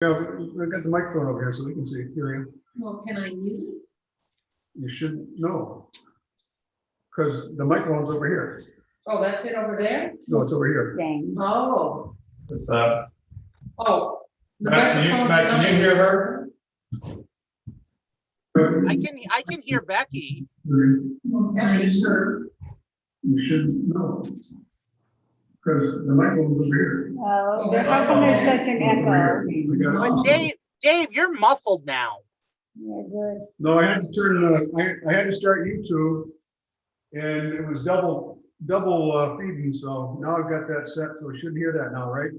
Yeah, we've got the microphone over here so we can hear you. Well, can I mute? You should know. Because the microphone's over here. Oh, that's it over there? No, it's over here. Dang. Oh, What's that? oh. The Matt, can you hear her? I can hear Becky. Are you sure? You should know. Because the microphone's over here. Oh, how come there's such an echo? We got it. But Dave, you're muffled now. Yeah, good. No, I had to turn, I had to start YouTube. And it was double feeding, so now I've got that set, so we should hear that now, right?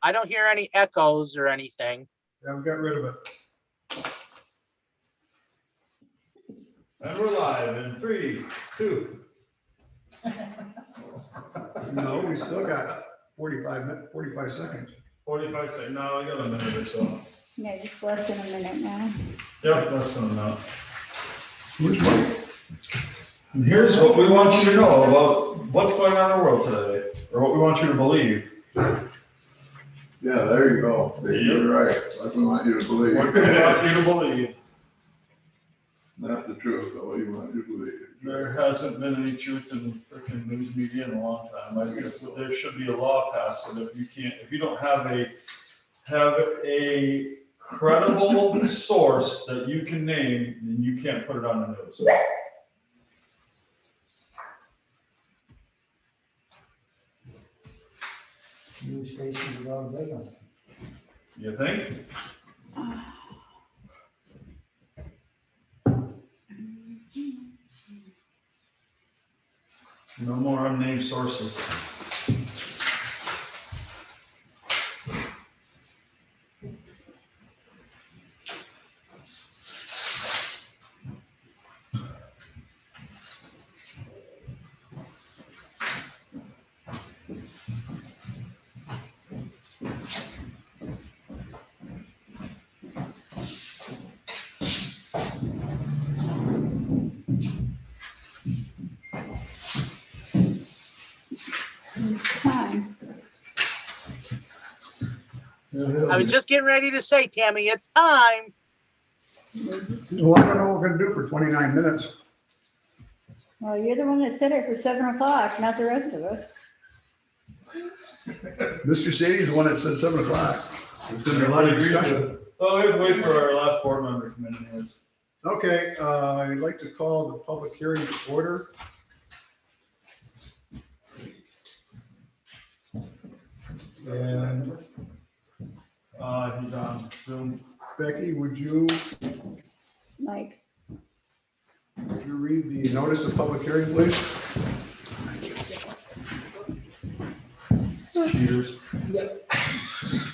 I don't hear any echoes or anything. Yeah, we got rid of it. And we're live in 3, 2. No, we still got 45 seconds. 45 seconds. No, we got a minute or so. Yeah, just less than a minute now. Yep, less than enough. Which one? And here's what we want you to know about what's going on in the world today, or what we want you to believe. Yeah, there you go. You're right. That's what I want you to believe. What we want you to believe. Not the truth, but what you want you to believe. There hasn't been any truth in freaking news media in a long time. I think there should be a law passed that if you don't have a credible source that you can name, then you can't put it on the news. News stations are all big. You think? No more unnamed sources. It's time. I was just getting ready to say, Tammy, it's time. Well, I don't know what we're gonna do for 29 minutes. Well, you're the one that said it for 7 o'clock, not the rest of us. Mr. Sadie's the one that said 7 o'clock. There's gonna be a lot of discussion. Oh, we have to wait for our last board member to come in here. Okay, I'd like to call the public hearing to order. And He's on Zoom. Becky, would you Mike, read the notice of public hearing, please? Cheaters.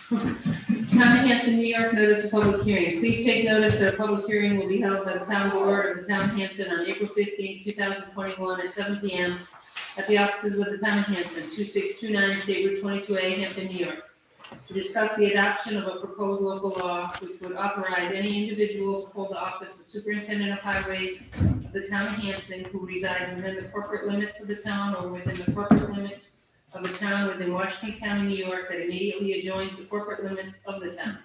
Town of Hampton, New York, notice of public hearing. Please take notice that a public hearing will be held by the town board of the town of Hampton on April 15, 2021 at 7 p.m. at the offices of the town of Hampton, 2629 State Route 22A, Hampton, New York, to discuss the adoption of a proposed local law which would authorize any individual to hold the office of superintendent of highways of the town of Hampton who resides within the corporate limits of the town or within the corporate limits of the town within Washington County, New York, that immediately adjoins the corporate limits of the town.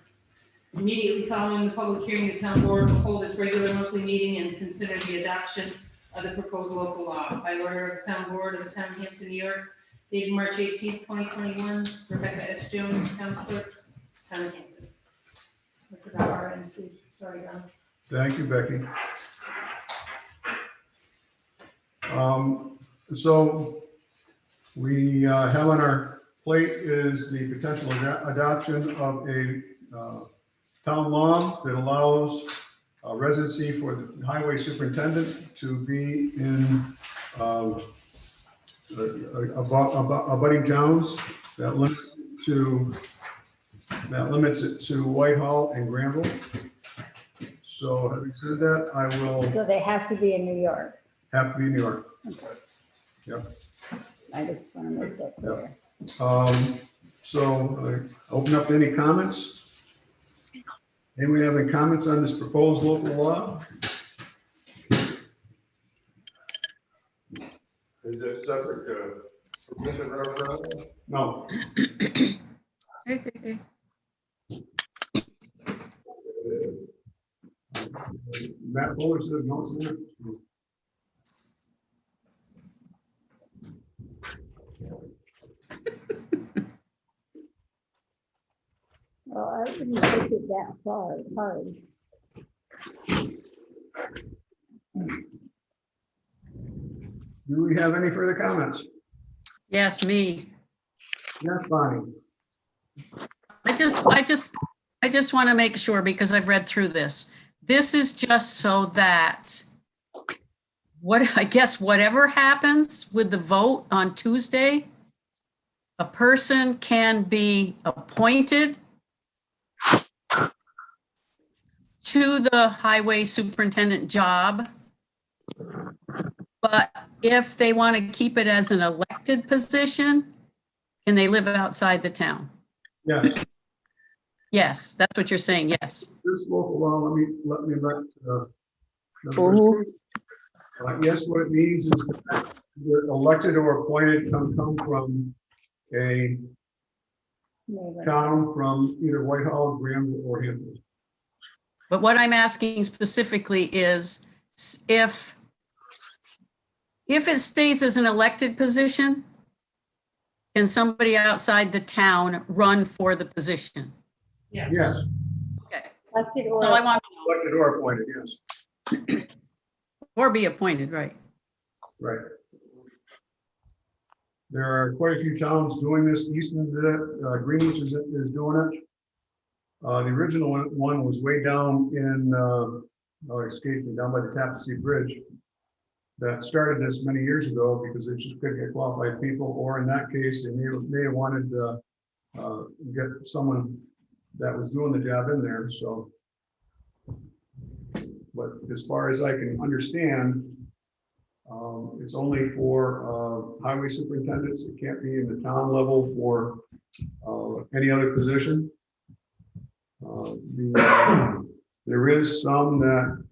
Immediately following the public hearing, the town board will hold its regular monthly meeting and consider the adoption of the proposed local law. By order of the town board of the town of Hampton, New York, dated March 18th, 2021, Rebecca S. Jones, town clerk, town of Hampton. I forgot RMC, sorry, Don. Thank you, Becky. So we have on our plate is the potential adoption of a town law that allows residency for the highway superintendent to be in abutting towns that limits it to Whitehall and Granville. So having said that, I will so they have to be in New York. have to be in New York. Yep. I just want to make that clear. So I open up any comments. Anybody have any comments on this proposed local law? Is it separate to permission referendum? No. Matt Fuller says no, it's not. Well, I wouldn't take it that far, hard. Do we have any further comments? Yes, me. Yes, Bonnie. I just want to make sure because I've read through this. This is just so that I guess whatever happens with the vote on Tuesday, a person can be appointed to the highway superintendent job. But if they want to keep it as an elected position, can they live outside the town? Yeah, Yes, that's what you're saying, yes. this local law, let me yes, what it means is that the elected or appointed come from a Neighbor. town from either Whitehall, Graham, or Hampton. But what I'm asking specifically is if it stays as an elected position, can somebody outside the town run for the position? Yes. Yes, Okay, Elected that's all I or, want to know. elected or appointed, yes, Or be appointed, right? right. There are quite a few towns doing this. Easton did it, Greenwich is doing it. The original one was way down in, escaped me, down by the Tappan Zee Bridge. That started this many years ago because they just couldn't get qualified people, or in that case, they may have wanted to get someone that was doing the job in there, so. But as far as I can understand, it's only for highway superintendents. It can't be in the town level for any other position. There is some that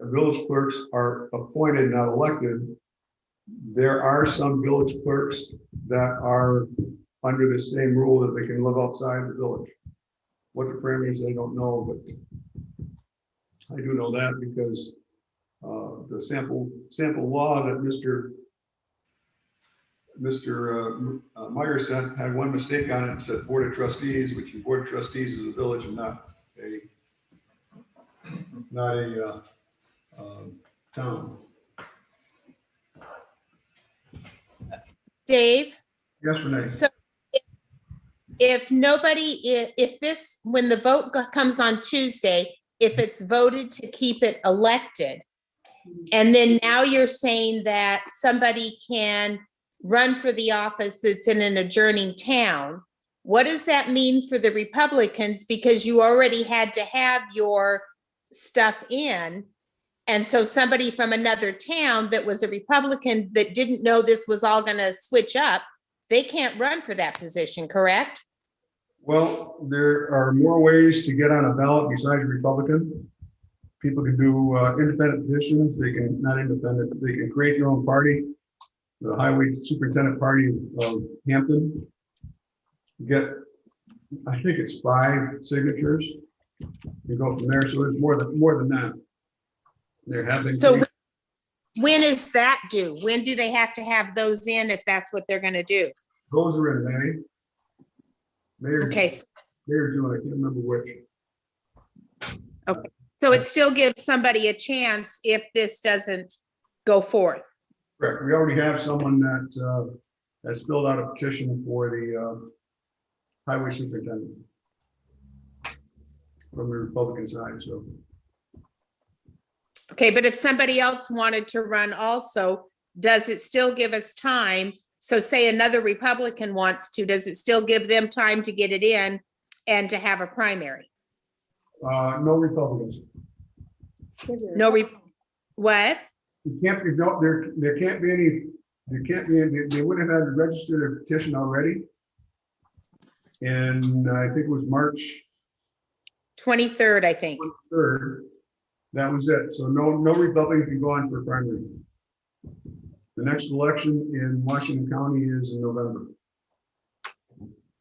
village clerks are appointed, not elected. There are some village clerks that are under the same rule that they can live outside the village. What the parameters, I don't know, but I do know that because the sample law that Mr. Meyer sent had one mistake on it and said Board of Trustees, which the Board of Trustees is a village and not a town. Dave, Yes, Renee. so if nobody, if this, when the vote comes on Tuesday, if it's voted to keep it elected, and then now you're saying that somebody can run for the office that's in an adjoining town, what does that mean for the Republicans? Because you already had to have your stuff in. And so somebody from another town that was a Republican that didn't know this was all going to switch up, they can't run for that position, correct? Well, there are more ways to get on a ballot besides Republican. People can do independent positions. They can, not independent, they can create their own party. The Highway Superintendent Party of Hampton. Get, I think it's 5 signatures. You go from there. So there's more than that. There have been. So when is that due? When do they have to have those in if that's what they're going to do? Those are in May. Okay, They're doing, I can't remember which. so it still gives somebody a chance if this doesn't go forth. Correct. We already have someone that has filled out a petition for the highway superintendent from the Republican side, so. Okay, but if somebody else wanted to run also, does it still give us time? So say another Republican wants to, does it still give them time to get it in and to have a primary? No Republicans. No, what? It can't be, no, there can't be any, they wouldn't have had to register their petition already. And I think it was March 23rd, I think. 3rd. That was it. So no Republican can go on for a primary. The next election in Washington County is in November.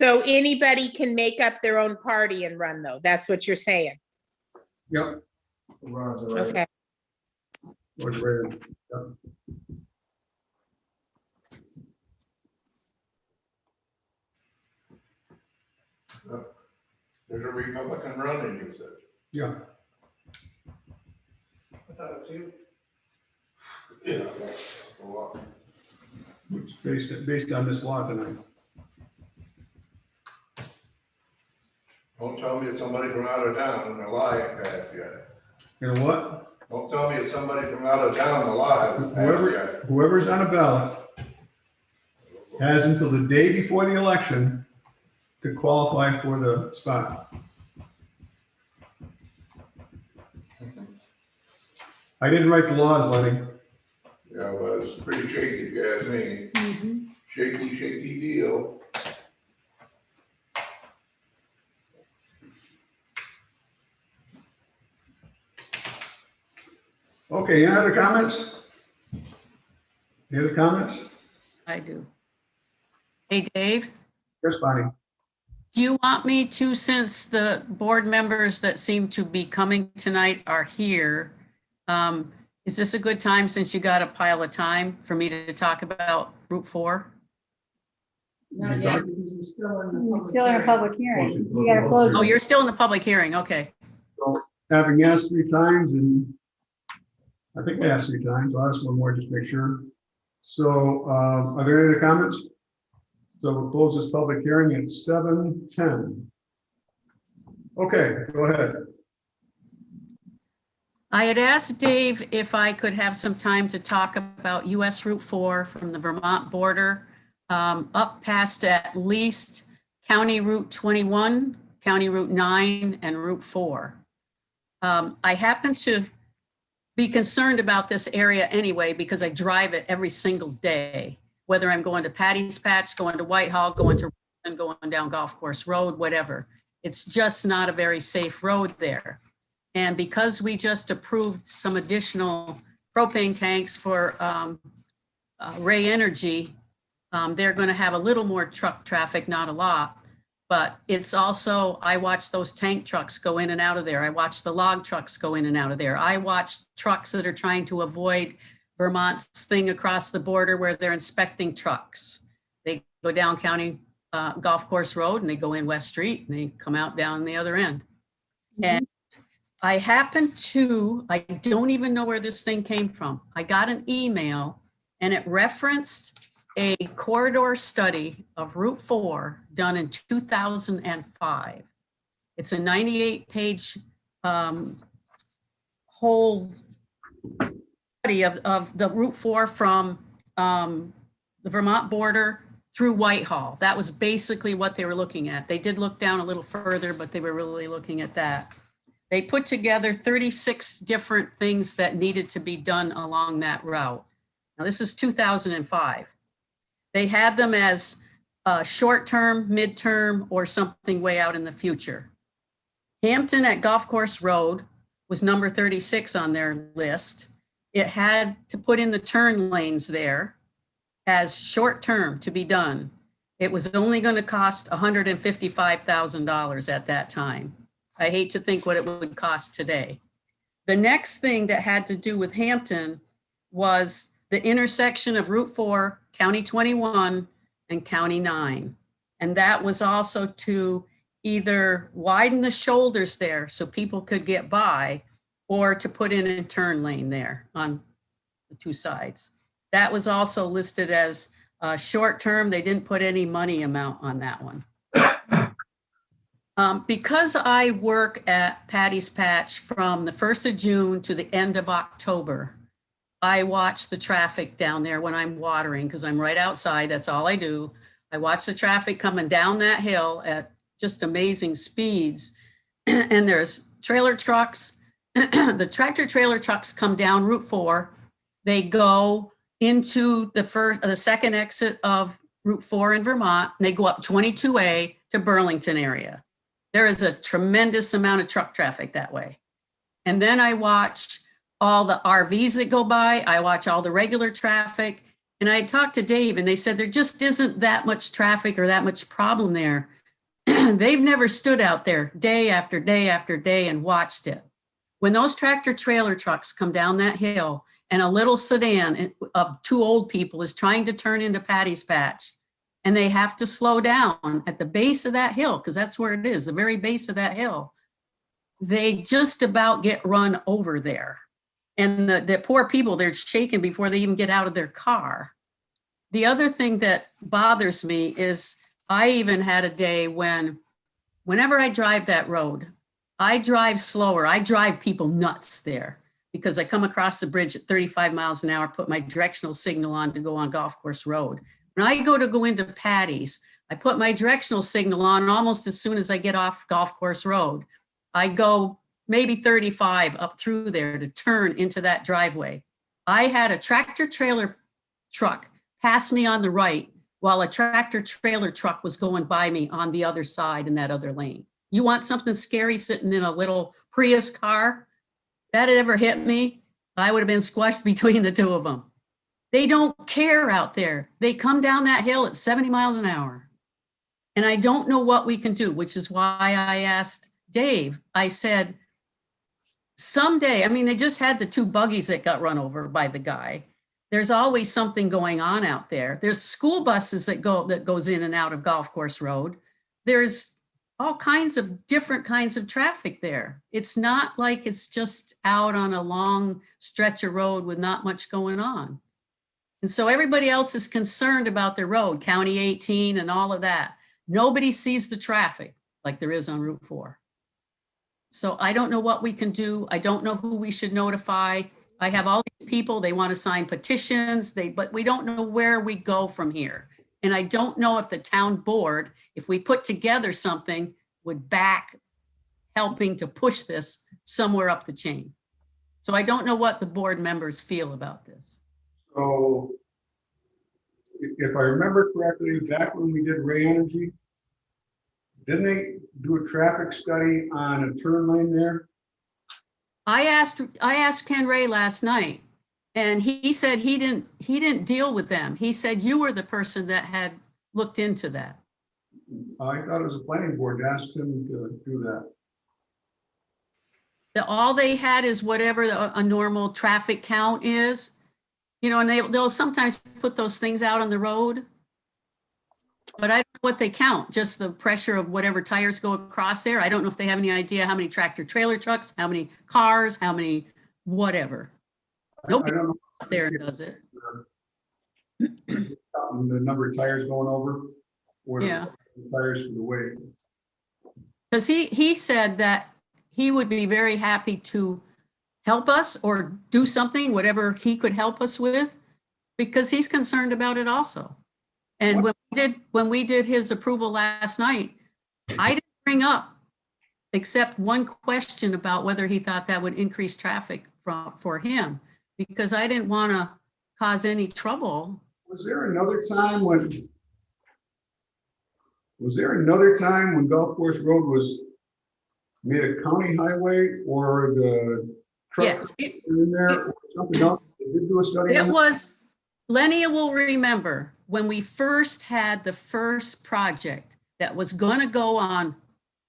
So anybody can make up their own party and run though. That's what you're saying. Yep. Okay. Or the red. Yep. There's a Republican running, you said. Yeah, I thought it was you. Yeah. That's a lot. it's based on this law tonight. Don't tell me it's somebody from out of town and the lie ain't passed yet. You know what? Don't tell me it's somebody from out of town and the lie hasn't passed yet. Whoever's on a ballot has until the day before the election to qualify for the spot. I didn't write the laws, Lenny. Yeah, well, it's pretty shaky, if you ask me. Shaky, shaky deal. Okay, any other comments? Any other comments? I do. Hey, Dave, Yes, Bonnie. do you want me to, since the board members that seem to be coming tonight are here, is this a good time, since you got a pile of time, for me to talk about Route 4? Not yet, because we're still in the You're public still in a hearing. public hearing. You gotta close Oh, it. you're still in the public hearing, okay. So, having asked 3 times, and I think I asked 3 times, I'll ask one more, just to make sure. So, are there any other comments? So we'll close this public hearing at 7:10. Okay, go ahead. I had asked Dave if I could have some time to talk about US Route 4 from the Vermont border up past at least County Route 21, County Route 9, and Route 4. I happen to be concerned about this area anyway, because I drive it every single day, whether I'm going to Patty's Patch, going to Whitehall, going to and going down Golf Course Road, whatever. It's just not a very safe road there. And because we just approved some additional propane tanks for Ray Energy, they're going to have a little more truck traffic, not a lot. But it's also, I watch those tank trucks go in and out of there. I watch the log trucks go in and out of there. I watch trucks that are trying to avoid Vermont's thing across the border where they're inspecting trucks. They go down County Golf Course Road and they go in West Street and they come out down the other end. And I don't even know where this thing came from. I got an email and it referenced a corridor study of Route 4 done in 2005. It's a 98-page whole study of the Route 4 from the Vermont border through Whitehall. That was basically what they were looking at. They did look down a little further, but they were really looking at that. They put together 36 different things that needed to be done along that route. Now, this is 2005. They had them as short-term, midterm, or something way out in the future. Hampton at Golf Course Road was number 36 on their list. It had to put in the turn lanes there as short-term to be done. It was only going to cost $155,000 at that time. I hate to think what it would cost today. The next thing that had to do with Hampton was the intersection of Route 4, County 21, and County 9. And that was also to either widen the shoulders there so people could get by, or to put in a turn lane there on the 2 sides. That was also listed as short-term. They didn't put any money amount on that one. Because I work at Patty's Patch from the 1st of June to the end of October, I watch the traffic down there when I'm watering, because I'm right outside. That's all I do. I watch the traffic coming down that hill at just amazing speeds. And there's trailer trucks. The tractor trailer trucks come down Route 4. They go into the second exit of Route 4 in Vermont, and they go up 22A to Burlington area. There is a tremendous amount of truck traffic that way. And then I watch all the RVs that go by. I watch all the regular traffic. And I talked to Dave and they said there just isn't that much traffic or that much problem there. They've never stood out there day after day after day and watched it. When those tractor trailer trucks come down that hill and a little sedan of two old people is trying to turn into Patty's Patch. And they have to slow down at the base of that hill, because that's where it is, the very base of that hill. They just about get run over there. And the poor people, they're shaking before they even get out of their car. The other thing that bothers me is I even had a day whenever I drive that road, I drive slower. I drive people nuts there because I come across the bridge at 35 miles an hour, put my directional signal on to go on Golf Course Road. When I go into Patty's, I put my directional signal on almost as soon as I get off Golf Course Road. I go maybe 35 up through there to turn into that driveway. I had a tractor trailer truck pass me on the right while a tractor trailer truck was going by me on the other side in that other lane. You want something scary sitting in a little Prius car? That had ever hit me, I would have been squashed between the two of them. They don't care out there. They come down that hill at 70 miles an hour. And I don't know what we can do, which is why I asked Dave. I said, someday, I mean, they just had the two buggies that got run over by the guy. There's always something going on out there. There's school buses that goes in and out of Golf Course Road. There's all kinds of different kinds of traffic there. It's not like it's just out on a long stretch of road with not much going on. And so everybody else is concerned about the road, County 18 and all of that. Nobody sees the traffic like there is on Route 4. So I don't know what we can do. I don't know who we should notify. I have all these people, they want to sign petitions, but we don't know where we go from here. And I don't know if the town board, if we put together something, would back helping to push this somewhere up the chain. So I don't know what the board members feel about this. So if I remember correctly, back when we did Ray Energy, didn't they do a traffic study on a turn lane there? I asked Ken Ray last night, and he said he didn't deal with them. He said you were the person that had looked into that. I thought it was a planning board that asked him to do that. All they had is whatever a normal traffic count is, you know, and they'll sometimes put those things out on the road. But I don't know what they count, just the pressure of whatever tires go across there. I don't know if they have any idea how many tractor trailer trucks, how many cars, how many whatever. Nobody I don't know. out there does it. The number of tires going over, or Yeah. the tires for the way. Because he said that he would be very happy to help us or do something, whatever he could help us with, because he's concerned about it also. And when we did his approval last night, I didn't bring up except one question about whether he thought that would increase traffic for him, because I didn't want to cause any trouble. Was there another time when Golf Course Road was made a county highway, or the trucks Yes, in there, or something else? They did do a study on it that? was, Lenny will remember when we first had the first project that was going to go on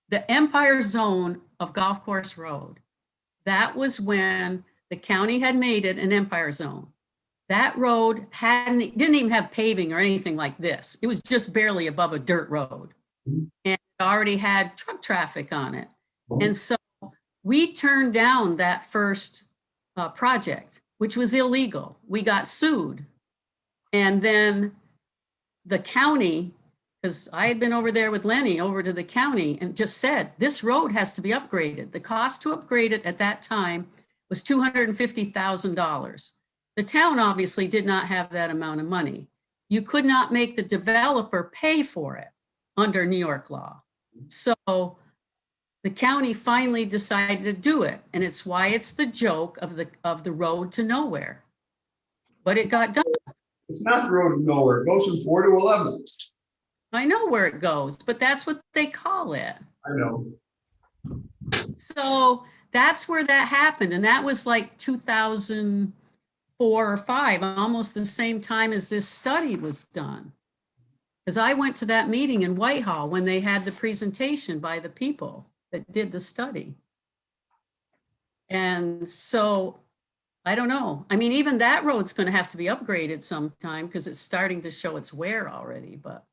the Empire Zone of Golf Course Road. That was when the county had made it an Empire Zone. That road didn't even have paving or anything like this. It was just barely above a dirt road. And it already had truck traffic on it. And so we turned down that first project, which was illegal. We got sued. And then the county, because I had been over there with Lenny over to the county and just said, this road has to be upgraded. The cost to upgrade it at that time was $250,000. The town obviously did not have that amount of money. You could not make the developer pay for it under New York law. So the county finally decided to do it. And it's why it's the joke of the road to nowhere. But it got done. It's not the road to nowhere. It goes from 4 to 11. I know where it goes, but that's what they call it. I know. So that's where that happened. And that was like 2004 or 5, almost the same time as this study was done. Because I went to that meeting in Whitehall when they had the presentation by the people that did the study. And so I don't know. I mean, even that road's gonna have to be upgraded sometime because it's starting to show its wear already, but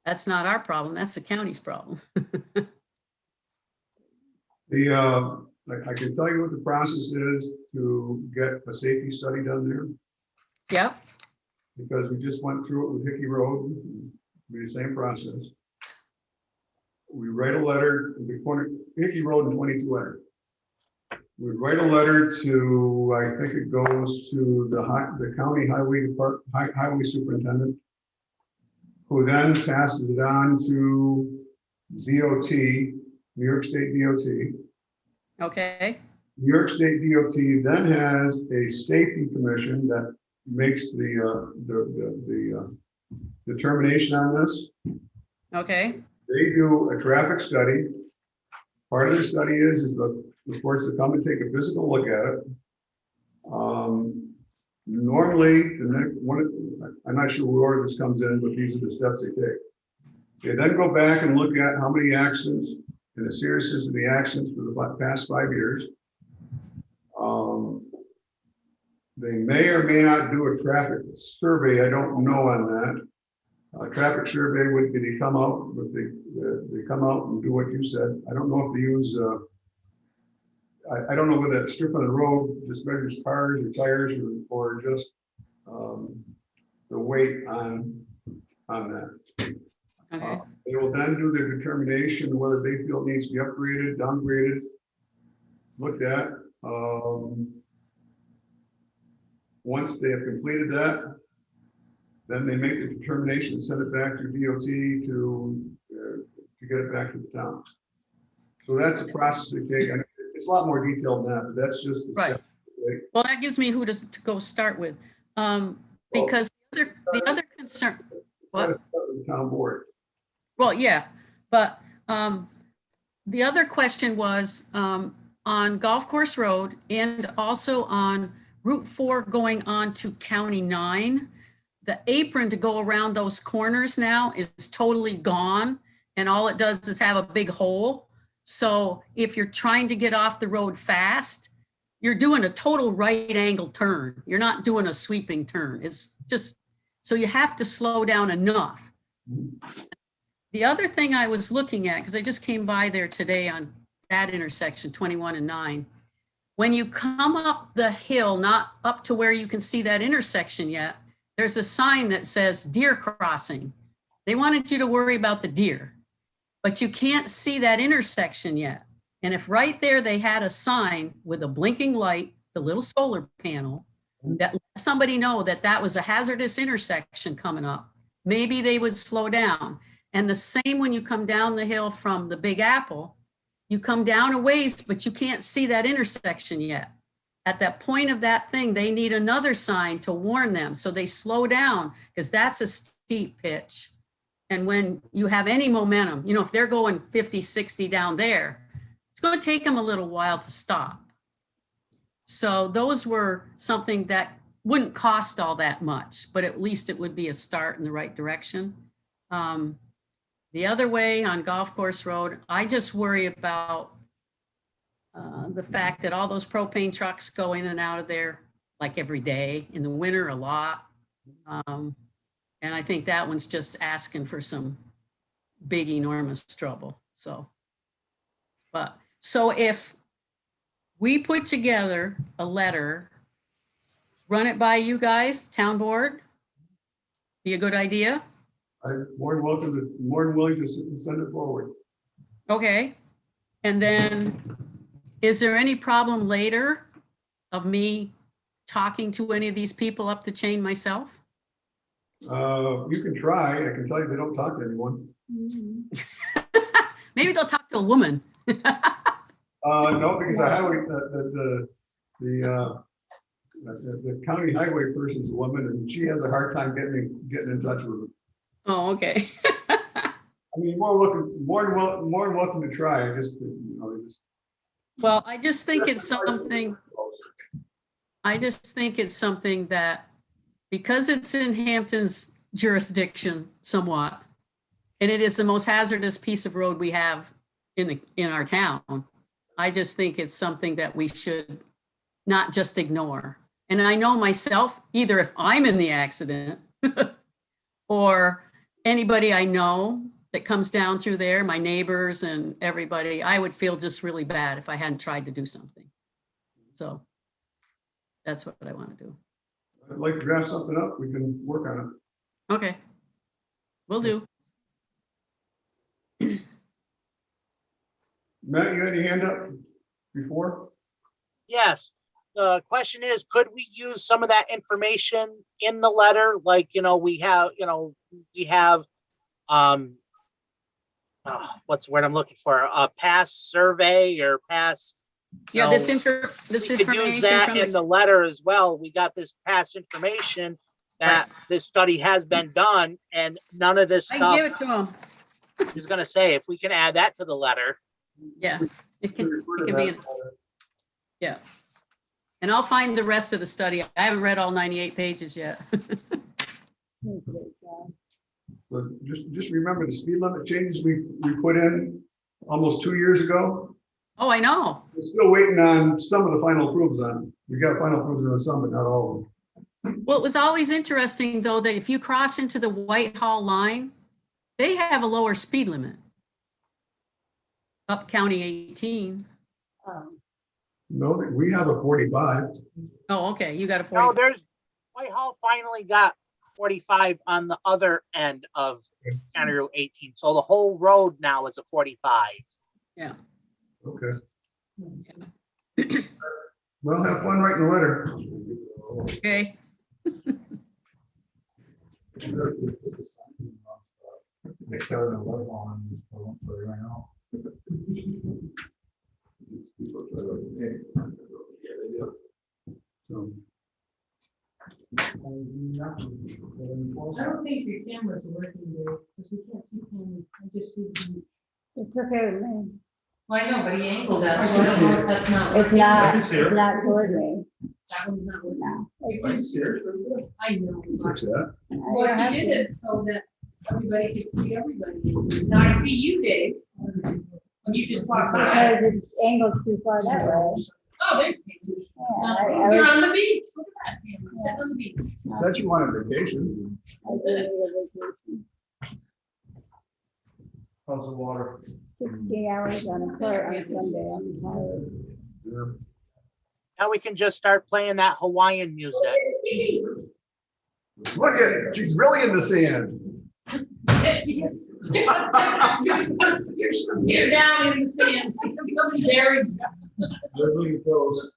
that's not our problem. That's the county's problem. I can tell you what the process is to get a safety study done there, Yep, because we just went through it with Hickey Road, be the same process. We write a letter, we put Hickey Road in 22 letter. We write a letter to, I think it goes to the county highway highway superintendent, who then passes it on to DOT, New York State DOT. okay, New York State DOT then has a safety commission that makes the determination on this. okay, They do a traffic study. Part of the study is of course, to come and take a physical look at it. Normally, I'm not sure where this comes in, but these are the steps they take. They then go back and look at how many accidents and the seriousness of the accidents for the past 5 years. They may or may not do a traffic survey. I don't know on that. Traffic survey would be they come out, but they come out and do what you said. I don't know if they use. I don't know whether that strip on the road just measures cars or tires or just the weight on that. okay, They will then do their determination whether they feel it needs to be upgraded, downgraded, looked at. Once they have completed that, then they make the determination and send it back to DOT to get it back to the town. So that's the process they take. And it's a lot more detailed than that, but that's just the right. step they take. Well, that gives me who to go start with. Because the other concern, what? Gotta start with the town board. Well, yeah, but the other question was on Golf Course Road and also on Route 4 going on to County 9, the apron to go around those corners now is totally gone, and all it does is have a big hole. So if you're trying to get off the road fast, you're doing a total right angle turn. You're not doing a sweeping turn. It's just, so you have to slow down enough. The other thing I was looking at, because I just came by there today on that intersection, 21 and 9, when you come up the hill, not up to where you can see that intersection yet, there's a sign that says deer crossing. They wanted you to worry about the deer, but you can't see that intersection yet. And if right there they had a sign with a blinking light, the little solar panel, that let somebody know that that was a hazardous intersection coming up, maybe they would slow down. And the same when you come down the hill from the Big Apple, you come down a ways, but you can't see that intersection yet. At that point of that thing, they need another sign to warn them. So they slow down because that's a steep pitch. And when you have any momentum, you know, if they're going 50, 60 down there, it's going to take them a little while to stop. So those were something that wouldn't cost all that much, but at least it would be a start in the right direction. The other way on Golf Course Road, I just worry about the fact that all those propane trucks go in and out of there like every day, in the winter a lot. And I think that one's just asking for some big, enormous trouble. So if we put together a letter, run it by you guys, town board, be a good idea? I'm more than willing to send it forward. Okay. And then is there any problem later of me talking to any of these people up the chain myself? You can try. I can tell you they don't talk to anyone. Maybe they'll talk to a woman. No, because the highway, the county highway person's a woman, and she has a hard time getting in touch with them. Oh, okay. I mean, more than welcome to try. Well, I just think it's something that, because it's in Hampton's jurisdiction somewhat, and it is the most hazardous piece of road we have in our town, I just think it's something that we should not just ignore. And I know myself, either if I'm in the accident or anybody I know that comes down through there, my neighbors and everybody, I would feel just really bad if I hadn't tried to do something. So that's what I want to do. I'd like to draft something up. We can work on it. Okay. Will do. Matt, you had your hand up before? Yes. The question is, could we use some of that information in the letter? Like, we have, what's the word I'm looking for? A past survey or past. Yeah, this we information could use that from in the letter as well. We got this past information that this study has been done and none of this I can give stuff it to him. is going to say, if we can add that to the letter. Yeah, it can be, yeah. And I'll find the rest of the study. I haven't read all 98 pages yet. But just remember the speed limit changes we put in almost 2 years ago. Oh, I know. We're still waiting on some of the final approvals on them. We got final approvals on some, but not all of them. Well, it was always interesting, though, that if you cross into the Whitehall line, they have a lower speed limit. Up County 18. No, we have a 45. Oh, okay, you got a No, 40. Whitehall finally got 45 on the other end of County Route 18. So the whole road now is a 45. Yeah. Okay. Well, have fun writing the letter. Okay. They started a level on this one for right now. So, I don't think your cameras are working there, because we can't see cameras, I just see the. It's okay with me. Well, I know, but he angled that, so I don't know if that's not. It's working. not, it's not toward me. That one's not working. No. It's just- I know. fix that. Well, he did it so that everybody could see everybody. Now I see you, Dave. When you just walk by. Because it's angled too far that way. Oh, there's pictures. Yeah, You're on the beach. Look at that, Tamara. Sitting on the beach. Said you wanted vacation. I do need a vacation. How's the water? 16 hours on a court on Sunday, I'm tired. Yeah. Now we can just start playing that Hawaiian music. Look at it. She's really in the sand. You're down in the sand. Somebody buried you. Living goes.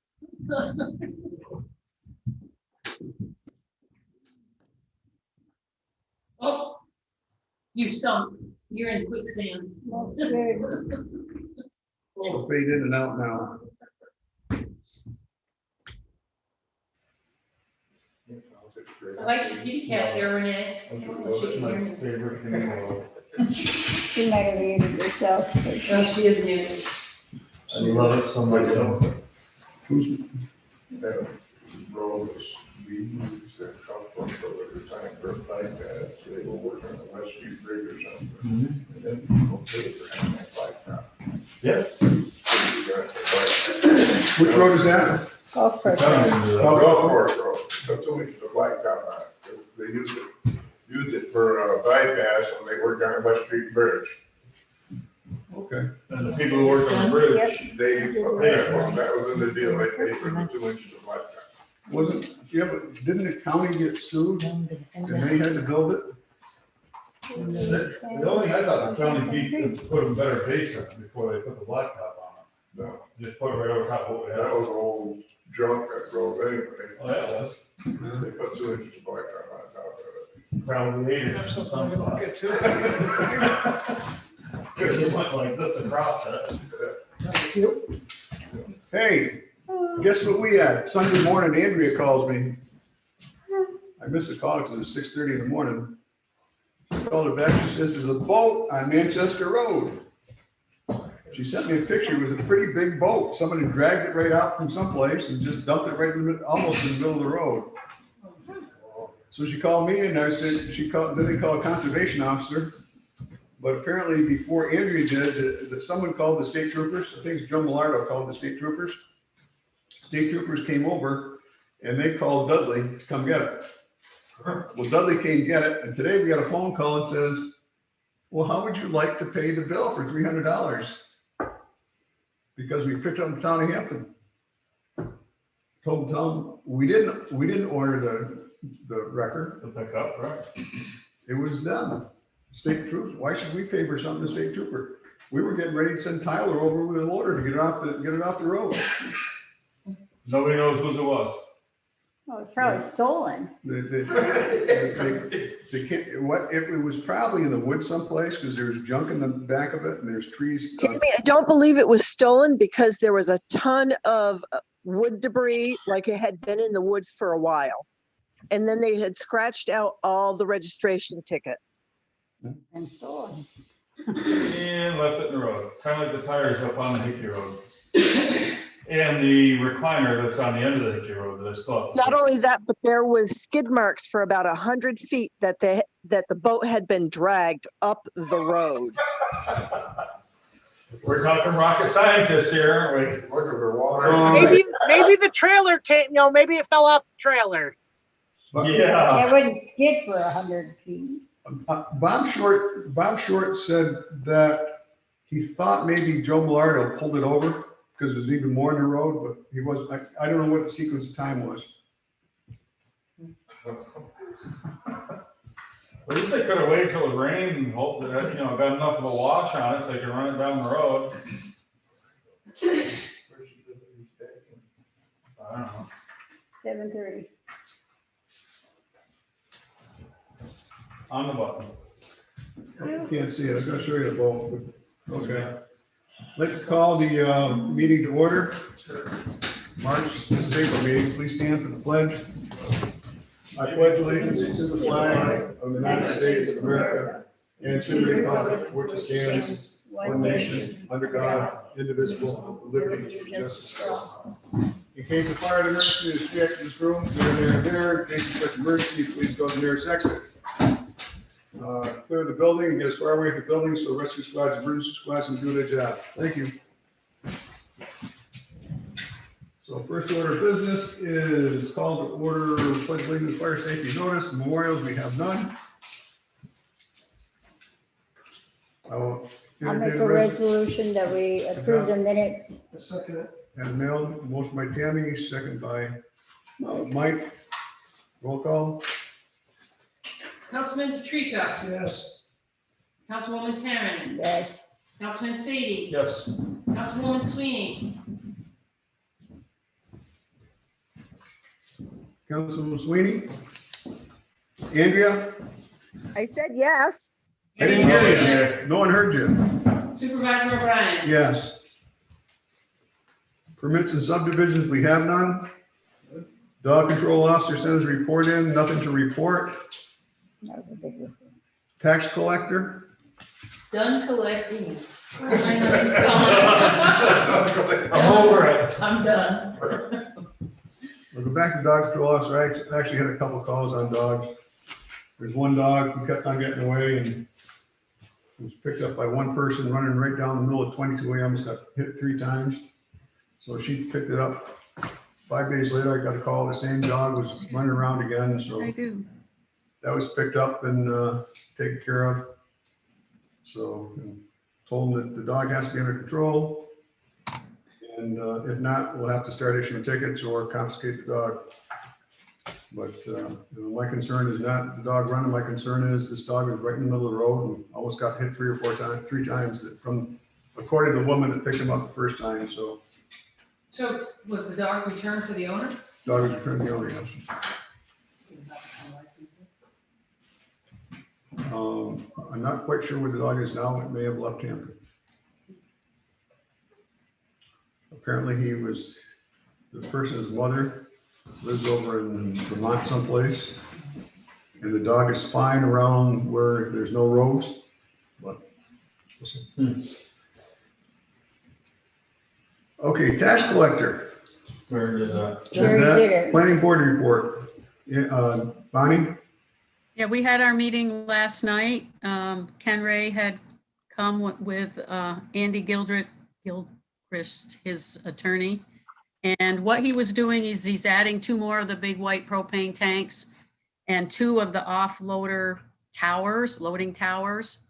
Oh, you sunk. You're in quicksand. It'll fade in and out now. I like your kitty cat there, Renee. I don't know if she can hear me. Favorite thing in the world. She might have muted herself. Oh, she is muted. I love it so much. Who's, That road was, we used that come from the time for a bypass, they were working on the West Street Bridge or something. And then people paid for having that bike path. Yeah. which road is that? Golf cart. Golf course road, so 2 inches of blacktop on it. They used it for a bypass when they worked on the West Street Bridge. Okay. And the people who work on the bridge, They, that was in the deal, they paid for the 2 inches of blacktop. Wasn't, yeah, but didn't the county get sued and they had to build it? the only thing I thought the county beat was put a better base on it before they put the blacktop on No, it. Just put it right over top of what we that had. was old junk that road anyway. Oh, yeah, it was. They put 2 inches of blacktop on top of it. Probably hated it in some spots. It went like this across it. Hey, guess what we had? Sunday morning, Andrea calls me. I missed the call because it was 6:30 in the morning. I called her back. She says, there's a boat on Manchester Road. She sent me a picture. It was a pretty big boat. Somebody dragged it right out from someplace and just dumped it right in the middle, almost in the middle of the road. So she called me and I said, then they called a conservation officer. But apparently before Andrea did, that someone called the state troopers. I think it's Joe Millardo called the state troopers. state troopers came over and they called Dudley to come get it. Well, Dudley came get it, and today we got a phone call and says, well, how would you like to pay the bill for $300? Because we picked up the town of Hampton. Told the town, we didn't order the record. The pickup, right? It was them, state troops. Why should we pay for something to state trooper? We were getting ready to send Tyler over with a loader to get it off the road. Nobody knows whose it was. Oh, it's probably stolen. They can't, what, it was probably in the woods someplace because there's junk in the back of it and there's trees. Tammy, I don't believe it was stolen because there was a ton of wood debris, like it had been in the woods for a while. And then they had scratched out all the registration tickets. And stolen. And left it in the road, kind of like the tires up on the Hickey Road. And the recliner that's on the end of the Hickey Road that I still have to Not fix. only that, but there was skid marks for about 100 feet that the boat had been dragged up the road. We're talking rocket scientists here, aren't we? Look at the water. Maybe the trailer came, maybe it fell off the trailer. But Yeah. It wouldn't skid for 100 feet. Bob Short said that he thought maybe Joe Millardo pulled it over because there's even more in the road, but he wasn't. I don't know what the sequence of time was. At least they could have waited till it rained and hoped that, got enough of a wash on it so they could run it down the road. I don't know. 7:30. On the button. I can't see it. I was gonna show you the boat, but okay. Let's call the meeting to order. March, this is April meeting. Please stand for the pledge. I pledge allegiance to the flag of the United States of America and to the republic for which it stands, one nation, under God, indivisible, with liberty and justice for all. In case of fire and emergency, there's three exits in this room, there. In case of such emergency, please go to the nearest exit. Clear the building and get as far away from the building so rescue squads and emergency squads can do their job. Thank you. So first order of business is called to order pledge allegiance fire safety notice. Memorials, we have none. I'll make a resolution that we approve the minutes. And mailed, motion by Tammy, second by Mike. Roll call. Councilman Patrica, Yes. Councilwoman Tarrant, Yes. Councilman Sadie, Yes. Councilwoman Sweeney, Councilman Sweeney. Andrea? I said yes. I didn't hear you. No one heard you. Supervisor O'Brien. Yes. Permits and subdivisions, we have none. Dog control officer sends a report in, nothing to report. That was a big one. Tax collector, Done collecting. I know he's gone. I'm over it. I'm done. we'll go back to dog control officer. I actually had a couple calls on dogs. There's one dog who kept on getting away and was picked up by one person running right down the middle of 22 a.m. Got hit 3 times. So she picked it up. 5 days later, I got a call. The same dog was running around again. So I do. that was picked up and taken care of. So and told them that the dog has to be under control. And if not, we'll have to start issuing tickets or confiscate the dog. But my concern is not the dog running. My concern is this dog is right in the middle of the road and almost got hit 3 times from, according to the woman that picked him up the first time. So So was the dog returned to the owner? dog was returned to the owner, yes. I'm not quite sure where the dog is now. It may have left Hampton. Apparently the person's mother lives over in Vermont someplace. And the dog is fine around where there's no roads, but we'll see. Okay, tax collector. Where is that? Jerry That did it. Planning board report. Yeah, Bonnie? Yeah, we had our meeting last night. Ken Ray had come with Andy Gilchrist, his attorney. And what he was doing is he's adding 2 more of the big white propane tanks and 2 of the offloader towers, loading towers.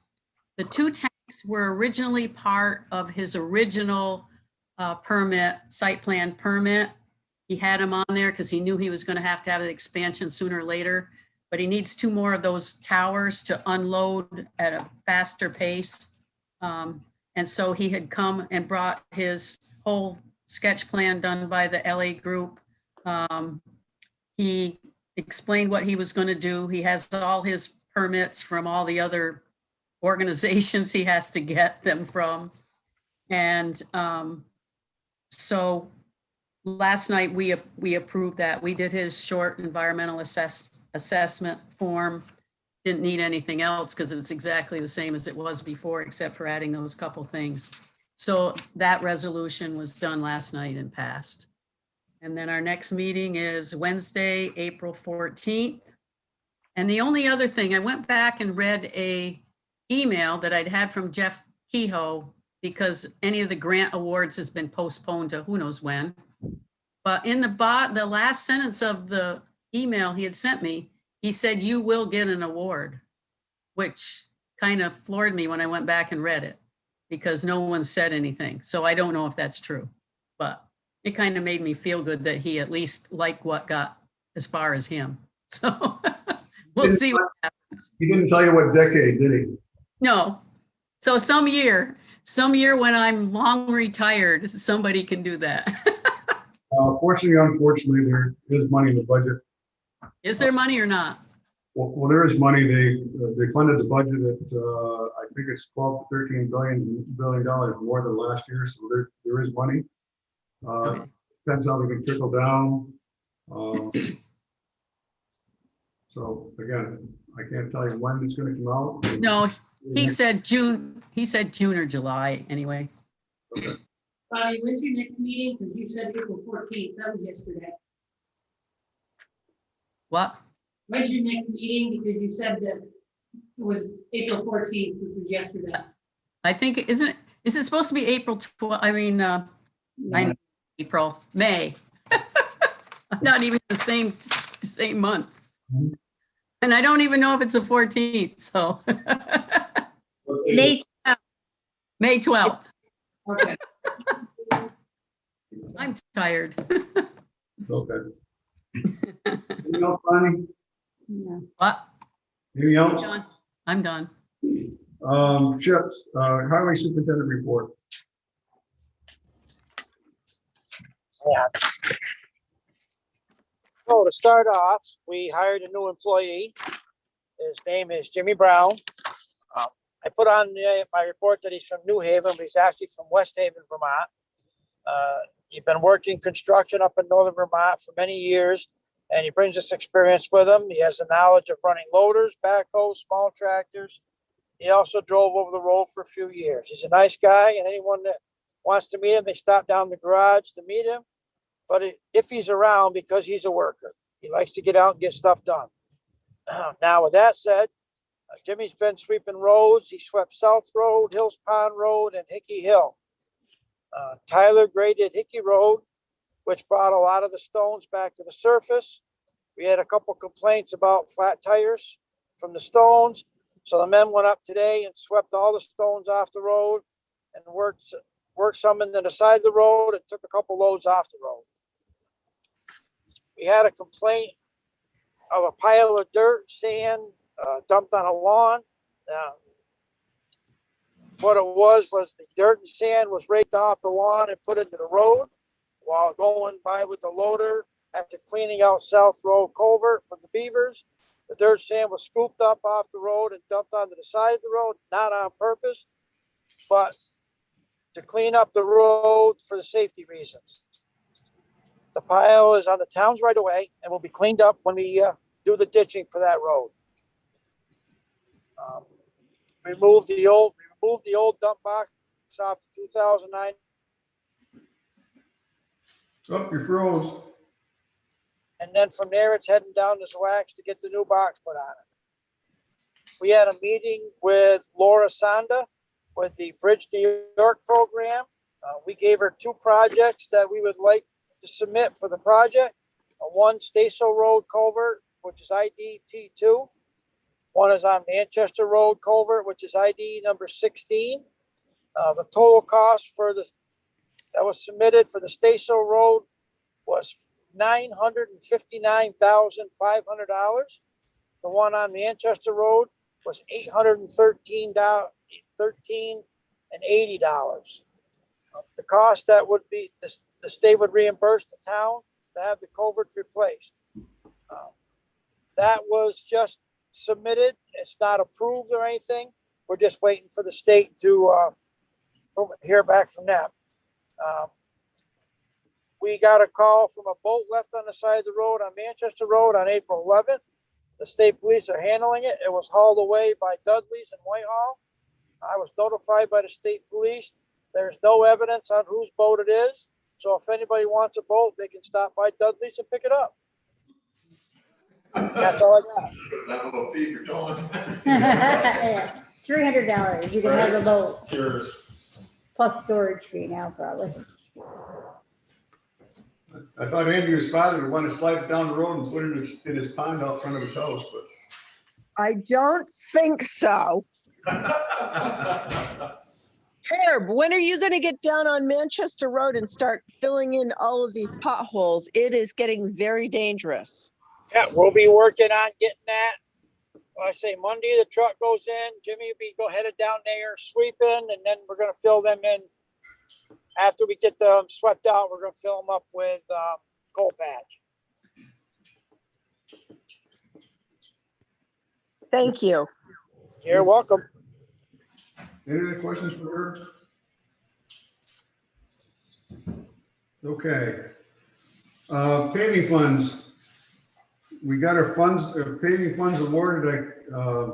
The 2 tanks were originally part of his original permit, site plan permit. He had them on there because he knew he was going to have the expansion sooner or later. But he needs 2 more of those towers to unload at a faster pace. And so he had come and brought his whole sketch plan done by the LA group. He explained what he was going to do. He has all his permits from all the other organizations he has to get them from. And so last night we approved that. We did his short environmental assessment form. Didn't need anything else because it's exactly the same as it was before, except for adding those couple things. So that resolution was done last night and passed. And then our next meeting is Wednesday, April 14th. And the only other thing, I went back and read a email that I'd had from Jeff Kehoe because any of the grant awards has been postponed to who knows when. But in the last sentence of the email he had sent me, he said, "You will get an award," which kind of floored me when I went back and read it because no one said anything. So I don't know if that's true, but it kind of made me feel good that he at least liked what got as far as him. So we'll see what happens. He didn't tell you what decade, did he? No. So some year when I'm long retired, somebody can do that. Fortunately, unfortunately, there is money in the budget. Is there money or not? Well, there is money. They funded the budget at, I think it's 12 to 13 billion dollars more than last year. So there is money. Okay. Depends how they can trickle down. So again, I can't tell you when it's going to come out. No, he said June. He said June or July anyway. Okay. Bobby, when's your next meeting? Because you said April 14th. That was yesterday. What? When's your next meeting? Because you said that it was April 14th, which was yesterday. I think, is it supposed to be April 12th? I mean, I April, May. Not even the same month. Mhm. And I don't even know if it's the 14th, so. May 12th. May 12th. Okay. I'm tired. Okay. Anything else, Bonnie? No. What? Anything else? Done. I'm done. Chips, highway superintendent report. Yeah. So to start off, we hired a new employee. His name is Jimmy Brown. I put on my report that he's from New Haven, but he's actually from West Haven, Vermont. He's been working construction up in northern Vermont for many years, and he brings this experience with him. He has the knowledge of running loaders, backhoes, small tractors. He also drove over the road for a few years. He's a nice guy, and anyone that wants to meet him, they stop down the garage to meet him. But if he's around, because he's a worker, he likes to get out and get stuff done. Now, with that said, Jimmy's been sweeping roads. He swept South Road, Hills Pond Road, and Hickey Hill. Tyler graded Hickey Road, which brought a lot of the stones back to the surface. We had a couple complaints about flat tires from the stones. So the men went up today and swept all the stones off the road and worked some into the side of the road and took a couple loads off the road. We had a complaint of a pile of dirt, sand, dumped on a lawn. What it was the dirt and sand was raked off the lawn and put into the road while going by with the loader after cleaning out South Road culvert from the beavers. The dirt sand was scooped up off the road and dumped onto the side of the road, not on purpose, but to clean up the road for the safety reasons. The pile is on the town's right of way and will be cleaned up when we do the ditching for that road. Remove the old dump box off 2009. Oh, you froze. And then from there, it's heading down to Zwax to get the new box put on it. We had a meeting with Laura Sonda with the Bridge New York program. We gave her 2 projects that we would like to submit for the project. One Station Road culvert, which is ID T2. One is on Manchester Road culvert, which is ID number 16. The total cost for that was submitted for the Station Road was $959,500. The one on Manchester Road was $813.80. The cost that would be, the state would reimburse the town to have the culvert replaced. That was just submitted. It's not approved or anything. We're just waiting for the state to hear back from them. We got a call from a boat left on the side of the road on Manchester Road on April 11th. The state police are handling it. It was hauled away by Dudley's in Whitehall. I was notified by the state police. There's no evidence on whose boat it is. So if anybody wants a boat, they can stop by Dudley's and pick it up. That's all I got. That little fee for towing. $300, you can have the boat, Cheers. plus storage fee now probably. I thought Andrew's father would want to slide it down the road and put it in his pond out front of his house, but. I don't think so. Herb, when are you going to get down on Manchester Road and start filling in all of these potholes? It is getting very dangerous. Yeah, we'll be working on getting that. I say Monday, the truck goes in. Jimmy will be headed down there sweeping, and then we're going to fill them in. After we get them swept out, we're going to fill them up with coal patch. Thank you. You're welcome. Any other questions for her? Okay. Paving funds. We got our funds, paving funds awarded. I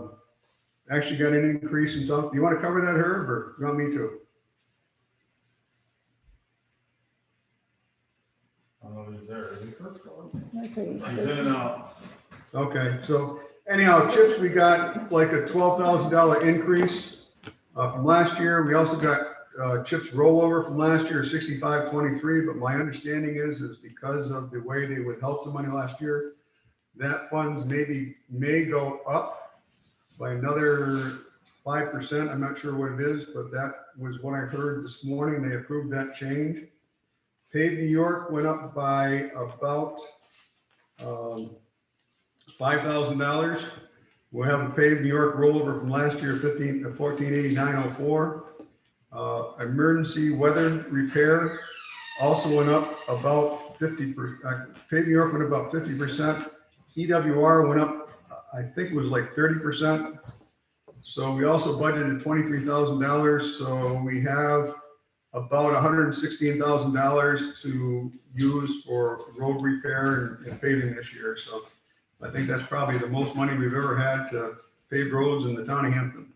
actually got an increase in some. Do you want to cover that, Herb, or you want me to? Oh, he's there. Is he first going? That's what he He's said. in and out. Okay, so anyhow, chips, we got like a $12,000 increase from last year. We also got chips rollover from last year, 6523, but my understanding is because of the way they withheld some money last year, that funds may go up by another 5%. I'm not sure what it is, but that was what I heard this morning. They approved that change. Pave New York went up by about $5,000. We'll have a Pave New York rollover from last year, 1489.04. Emergency weather repair also went up about 50%. Pave New York went up about 50%. EWR went up, I think it was like 30%. So we also budgeted $23,000. So we have about $116,000 to use for road repair and paving this year. So I think that's probably the most money we've ever had to pave roads in the town of Hampton.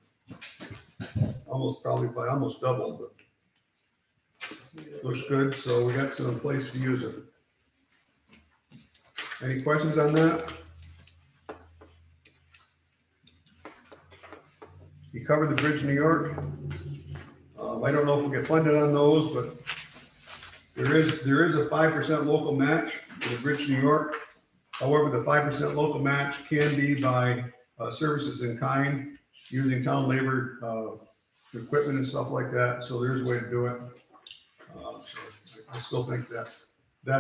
Almost double, but looks good. So we got some place to use it. Any questions on that? You covered the Bridge New York. I don't know if we get funded on those, but there is a 5% local match for the Bridge New York. However, the 5% local match can be by services in kind, using town labor, equipment and stuff like that. So there's a way to do it. So I still think that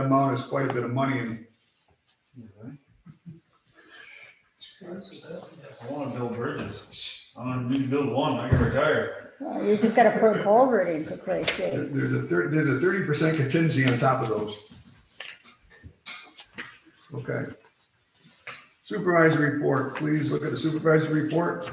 amount is quite a bit of money. And I want to build bridges. I want to build one. I can retire. Well, you just gotta put a culvert in for Christ's sakes. there's a 30% contingency on top of those. Okay. Supervisory report. Please look at the supervisory report.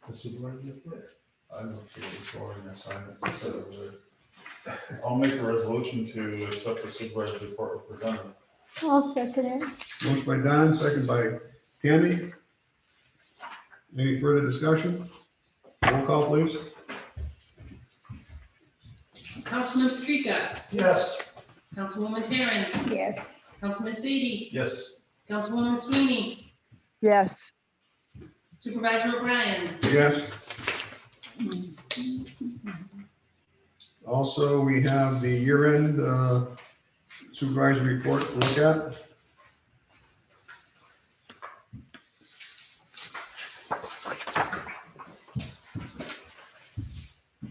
The supervisor report? I don't see it before and assignment. So I'll make a resolution to accept the supervisor's report as presented. I'll second it. Motion by Don, second by Tammy. Any further discussion? Roll call, please. Councilman Patrica, Yes. Councilwoman Taryn, Yes. Councilman Sadie, Yes. Councilwoman Sweeney, Yes, Supervisor O'Brien. Yes. Also, we have the year-end supervisory report to look at.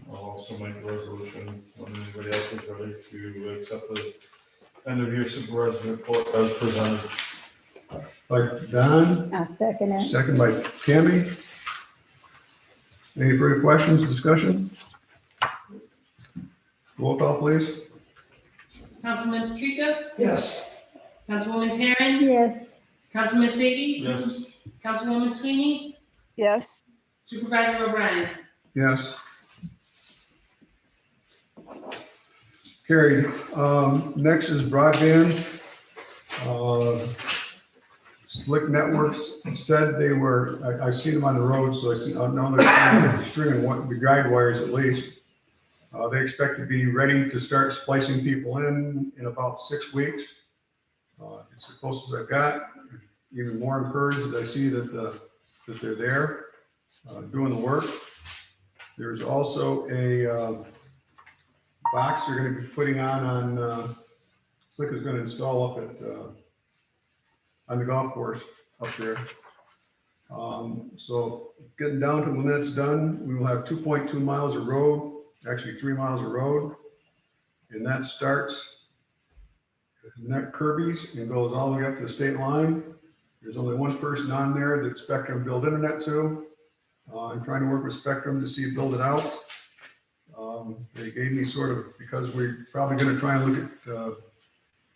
I'll also make a resolution when anybody else is ready to accept the end of year supervisor's report as presented. By Don, I'll second it. second by Tammy. Any further questions, discussion? Roll call, please. Councilman Patrica, Yes. Councilwoman Taryn, Yes. Councilman Sadie, Yes. Councilwoman Sweeney, yes, Supervisor O'Brien. Yes. Carried. Next is broadband. Slick Networks said they were, I've seen them on the road, so I know they're stringing the guide wires at least. They expect to be ready to start splicing people in about 6 weeks. It's the closest I've got. Even more encouraged as I see that they're there doing the work. There's also a box they're going to be putting on Slick is going to install up at on the golf course up there. So getting down to when that's done, we will have 2.2 miles of road, actually 3 miles of road. And that starts at Kirby's and goes all the way up to the state line. There's only one person on there that Spectrum build internet to. I'm trying to work with Spectrum to see build it out. They gave me sort of, because we're probably going to try and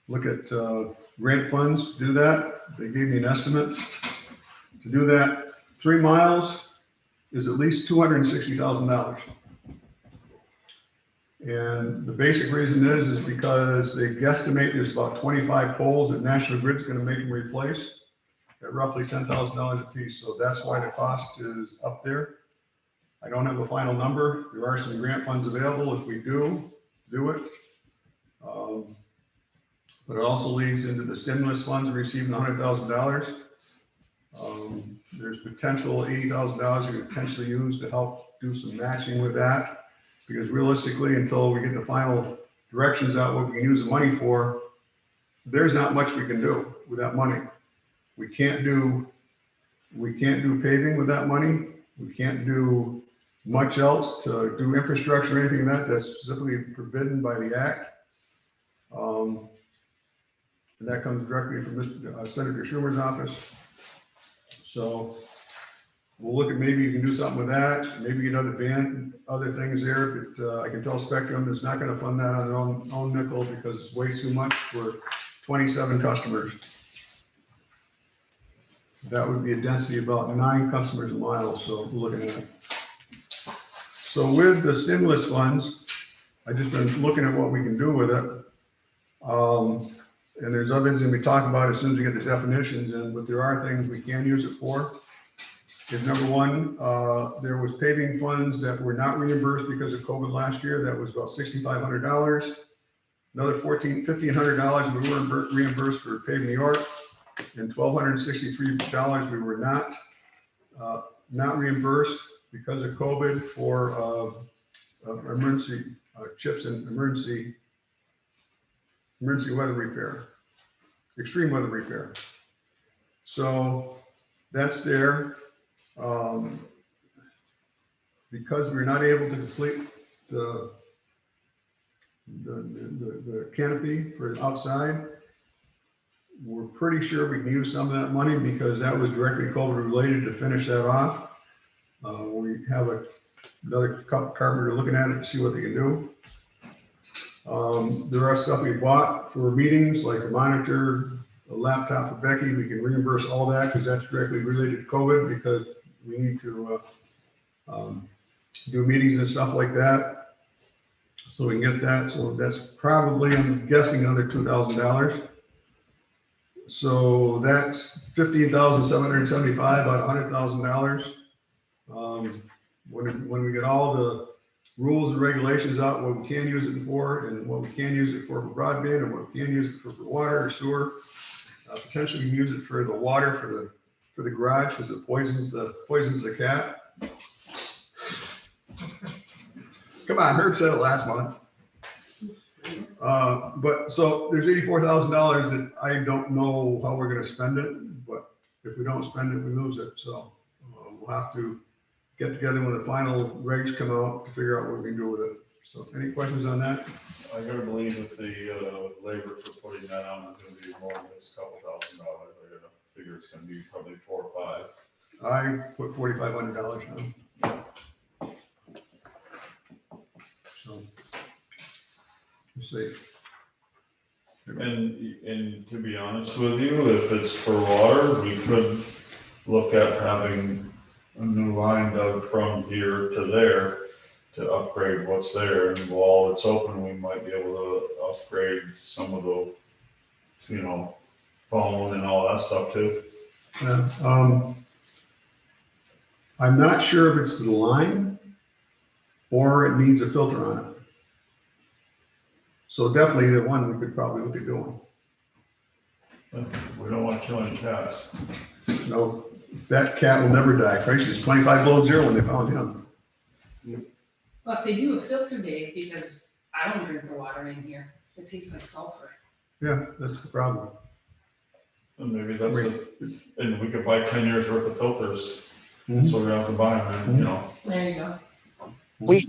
look at grant funds to do that. They gave me an estimate to do that. 3 miles is at least $260,000. And the basic reason is because they guesstimate there's about 25 poles that National Grid's going to make them replace at roughly $10,000 a piece. So that's why the cost is up there. I don't have a final number. There are some grant funds available if we do it. But it also leads into the stimulus funds receiving $100,000. There's potential $80,000 you could potentially use to help do some matching with that. Because realistically, until we get the final directions out what we can use the money for, there's not much we can do with that money. We can't do paving with that money. We can't do much else to do infrastructure or anything like that. That's specifically forbidden by the act. And that comes directly from Senator Schumer's office. So we'll look at maybe you can do something with that. Maybe get other things there. But I can tell Spectrum is not going to fund that on their own nickel because it's way too much for 27 customers. That would be a density of about 9 customers a mile. So we're looking at it. So with the stimulus funds, I've just been looking at what we can do with it. And there's other things that we talk about as soon as we get the definitions in, but there are things we can use it for. Is number one, there was paving funds that were not reimbursed because of COVID last year. That was about $6,500. Another $1,500 we were reimbursed for paving New York, and $1,263 we were not reimbursed because of COVID for emergency chips and emergency weather repair, extreme weather repair. So that's there. Because we're not able to complete the canopy for outside, we're pretty sure we can use some of that money because that was directly COVID related to finish that off. We have another carpenter looking at it to see what they can do. There are stuff we bought for meetings, like a monitor, a laptop for Becky. We can reimburse all that because that's directly related to COVID because we need to do meetings and stuff like that. So we can get that, so that's probably, I'm guessing, another $2,000. So that's $15,775 out of $100,000. When we get all the rules and regulations out, what we can use it for, and what we can use it for broadband, and what we can use it for water or sewer. Potentially we can use it for the water for the garage, because it poisons the cat. Come on, Herb said it last month. But so there's $84,000 that I don't know how we're gonna spend it, but if we don't spend it, we lose it. So we'll have to get together when the final regs come out to figure out what we can do with it. So any questions on that? I gotta believe that the labor for putting that on is gonna be more than just a couple $1,000. I gotta figure it's gonna be probably 4 or 5. I put $4,500 now. So we'll see. And to be honest with you, if it's for water, we could look at having a new line dug from here to there to upgrade what's there. And while it's open, we might be able to upgrade some of the, phone and all that stuff too. I'm not sure if it's the line or it needs a filter on it. So definitely the one we could probably look at doing. We don't want to kill any cats. No, that cat will never die. Christ, it's 25 below zero when they found him. Well, if they do a filter, Dave, because I don't drink the water in here, it tastes like sulfur. Yeah, that's the problem. And maybe that's it. And we could buy 10 years worth of filters. Mhm. So we don't have to buy them, and, There you go.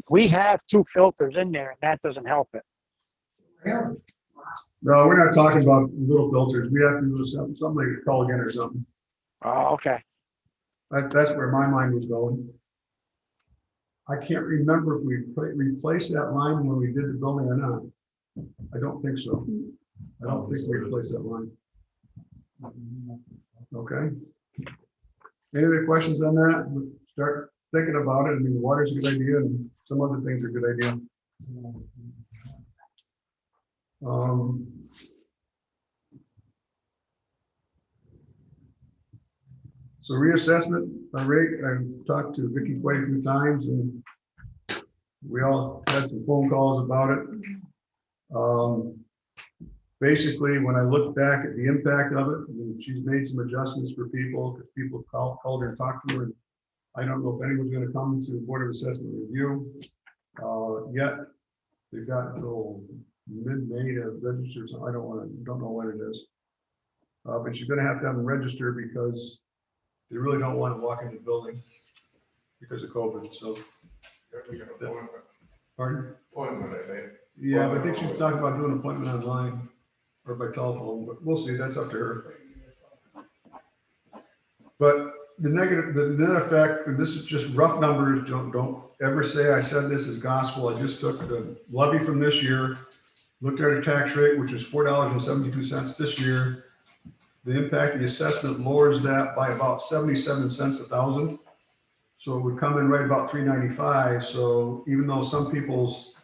We have 2 filters in there and that doesn't help it. Really? No, we're not talking about little filters. We have to do something like a Culligan or something. Oh, okay. That's where my mind was going. I can't remember if we replaced that line when we did the building or not. I don't think so. I don't think we replaced that line. Okay. Any other questions on that? Start thinking about it. I mean, water's a good idea and some other things are a good idea. So reassessment rate, I've talked to Vicki quite a few times and we all had some phone calls about it. Basically, when I look back at the impact of it, I mean, she's made some adjustments for people because people called her and talked to her. And I don't know if anyone's going to come to Board of Assessment review yet. They've got until mid-May to register, so I don't know when it is. But she's going to have them register because they really don't want to walk into the building because of COVID. So, pardon? Appointment, I think. Yeah, but I think she's talking about doing an appointment online or by telephone, but we'll see. That's up to her. But the net effect, and this is just rough numbers. Don't ever say I said this is gospel. I just took the levy from this year, looked at a tax rate, which is $4.72 this year. The impact of the assessment lowers that by about 77 cents a thousand. So it would come in right about $3.95. So even though some people's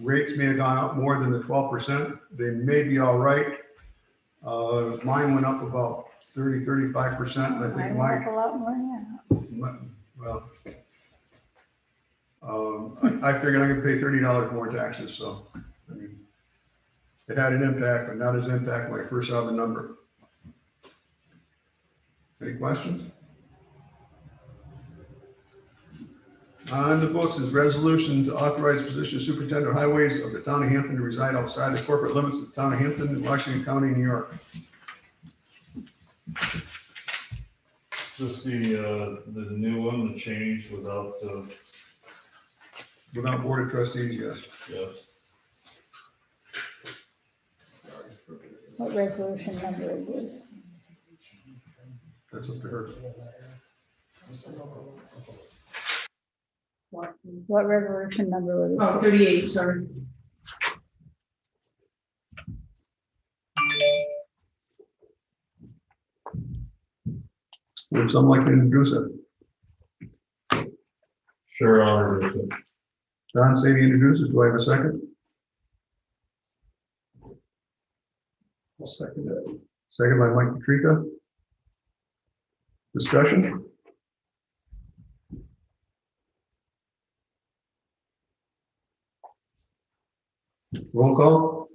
rates may have gone up more than the 12%, they may be all right. Mine went up about 30–35%, and I think I like a lot more than I figured I could pay $30 more taxes, so, I mean, it had an impact, but not as impact when I first saw the number. Any questions? On the books is resolution to authorize the position of superintendent of highways of the town of Hampton to reside outside the corporate limits of the town of Hampton, Washington County, New York. Just the new one, the change without the, Without board of trustees, yes. yes. What resolution number is this? That's up to her. What resolution number was Oh, this? 38, sorry. Would someone like to introduce it? Sure, I'll read it. Don Sadie introduces, do I have a second? I'll second that. Second by Mike Patrica. Discussion? Roll call?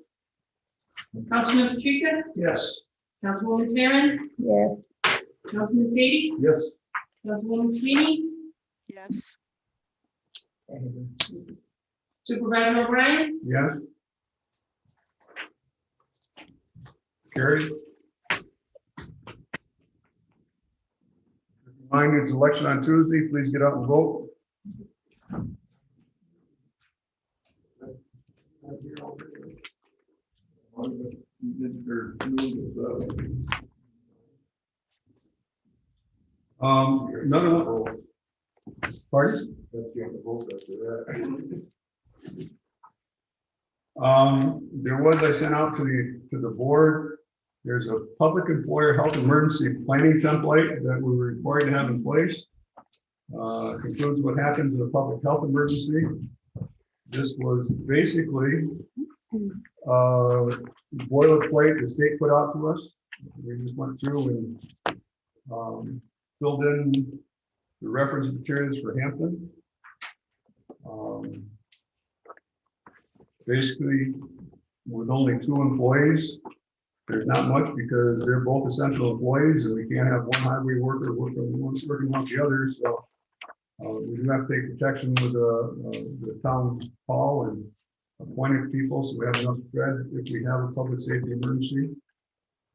Councilman Patrica, Yes. Councilwoman Sarah, Yes. Councilman Sadie, Yes. Councilwoman Sweeney, Yes. Supervisor O'Brien, Yes. Carried. Remind you, it's election on Tuesday. Please get out and vote. Another one. Pardon? There was, I sent out to the board, there's a public employer health emergency planning template that we're required to have in place. Concludes what happens in a public health emergency. This was basically boilerplate the state put out to us. We just went through and filled in the reference materials for Hampton. Basically, with only 2 employees, there's not much because they're both essential employees and we can't have one highway worker working with the others. So we do have to take protection with the town hall and appointed people, so we have enough spread if we have a public safety emergency.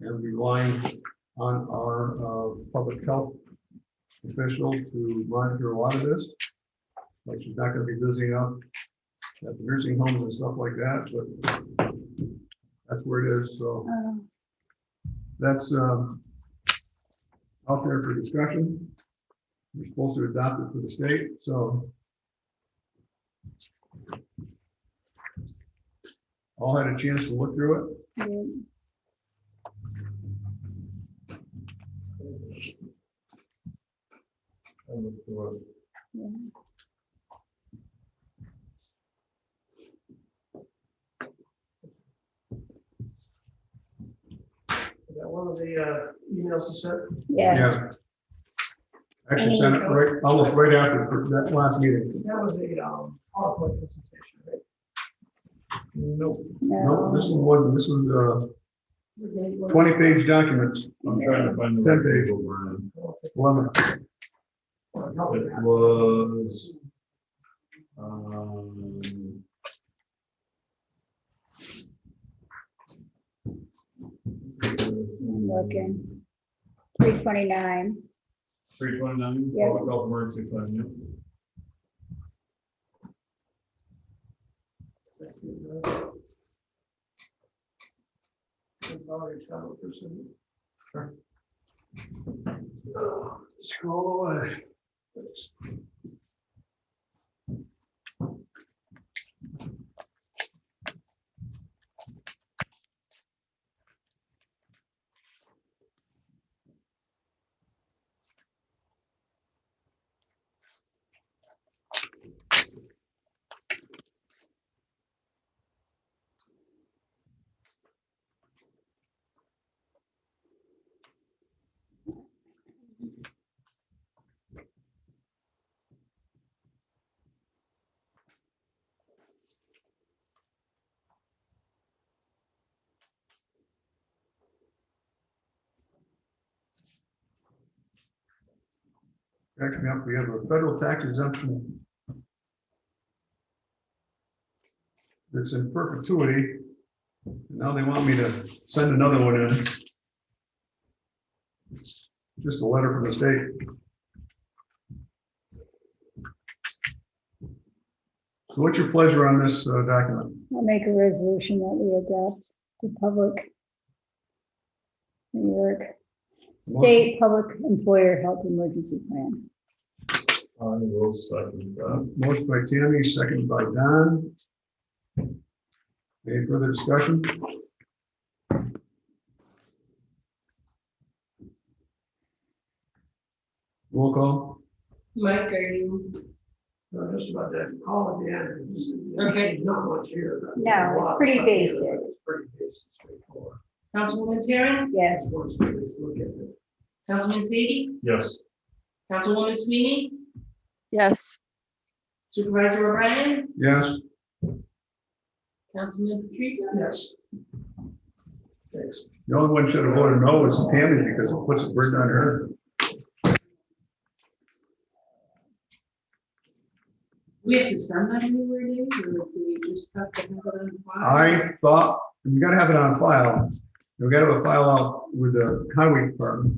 And relying on our public health official to monitor a lot of this. Like she's not going to be visiting up at the nursing homes and stuff like that, but that's where it is. So that's out there for discussion. We're supposed to adopt it for the state, so all had a chance to look through it. Yeah. That one of the emails you sent? Yeah. Actually sent it right, almost right after that last meeting. That was a PowerPoint presentation, right? Nope. No, this one wasn't, this was 20-page documents, I'm trying to find the 10 page. legal brand. 11. It was, I'm looking. 329. 329, Yeah. public health emergency plan, yeah. Scroll away. Actually, up, we have a federal tax exemption that's in perpetuity. Now they want me to send another one in. Just a letter from the state. So what's your pleasure on this document? I'll make a resolution that we adopt the public New York State Public Employer Health Emergency Plan. I will second that. Motion by Tammy, second by Don. Any further discussion? Roll call. Mike, are you So just about that, call it the end. Okay. There's not much here. but No, there's a it's lot of pretty stuff here basic. that is pretty basic, straightforward. Councilwoman Taryn, Yes. Once we just look at it. Councilman Stady, Yes. Councilwoman Sweeney, Yes, Supervisor O'Brien, Yes, Councilman Patrica. Yes. Thanks. the only one should have voted no was Tammy because it puts the burden on her. We have to send that anywhere, Dave, or do we just have to have it on the file? I thought, you gotta have it on file. We gotta have a file out with the highway department.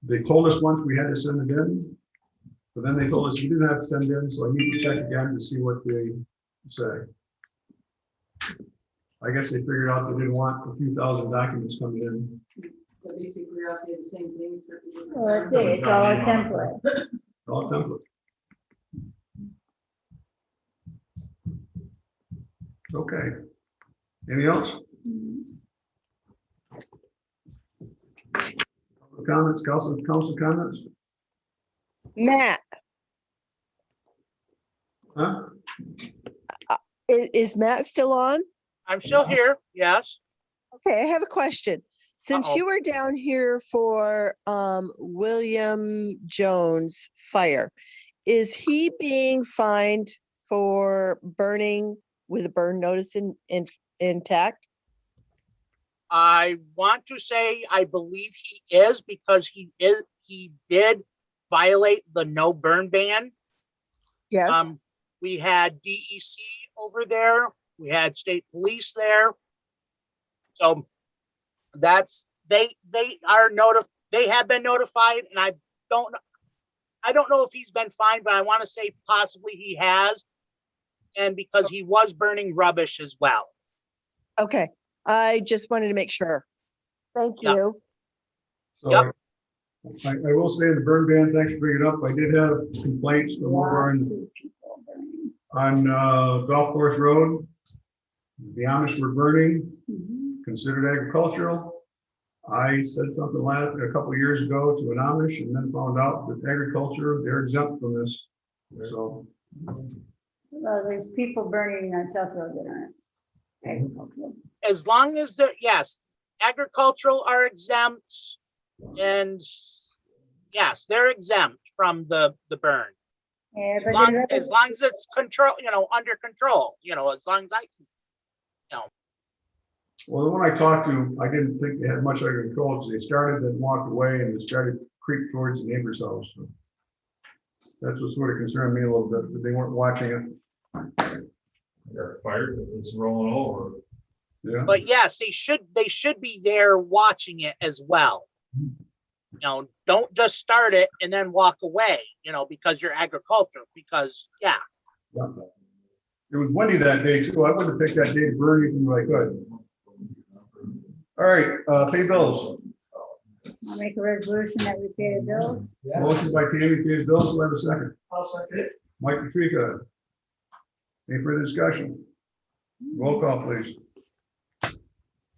They told us once we had to send it in, but then they told us we didn't have to send it in, so I need to check again to see what they say. I guess they figured out they didn't want a few thousand documents coming in. But basically, we're all saying the same thing, except we don't- Well, that's it. It's all a template. All template. Okay. Anything else? Comments, council comments? Matt, Huh? is Matt still on? I'm still here, yes. Okay, I have a question. Since Uh-oh. you were down here for William Jones fire, is he being fined for burning with a burn notice intact? I want to say, I believe he is because he did violate the no burn ban. Yes. We had DEC over there, we had state police there. So that's, they have been notified, and I don't know if he's been fined, but I want to say possibly he has. And because he was burning rubbish as well. Okay, I just wanted to make sure. Thank Yep. you. So Yep. I will say the burn ban, thanks for bringing it up. I did have complaints from over Lots of people burning. on Golf Course Road. The Amish were burning, Mhm. considered agricultural. I said something a couple of years ago to an Amish and then found out that agriculture, they're exempt from this. So, Well, there's people burning on South Road that aren't agricultural. As long as yes, agricultural are exempt, and yes, they're exempt from the burn. Yeah, As but long there's as other- long as it's under control, as long as I can. well, the one I talked to, I didn't think they had much under control. So they started, then walked away and they started to creep towards the neighbor's house. So that's what sort of concerned me a little bit, but they weren't watching it. They're fired, it's rolling over. Yeah. But yes, they should be there watching it as well. Don't just start it and then walk away, because you're agricultural, because Yeah. It was windy that day too. I would have picked that day to burn anything I could. All right, pay bills. I'll make a resolution that we pay the bills. Yeah, Motion by Tammy, pay the bills. Do I have a second? I'll second it. Mike Patrica. Any further discussion? Roll call, please.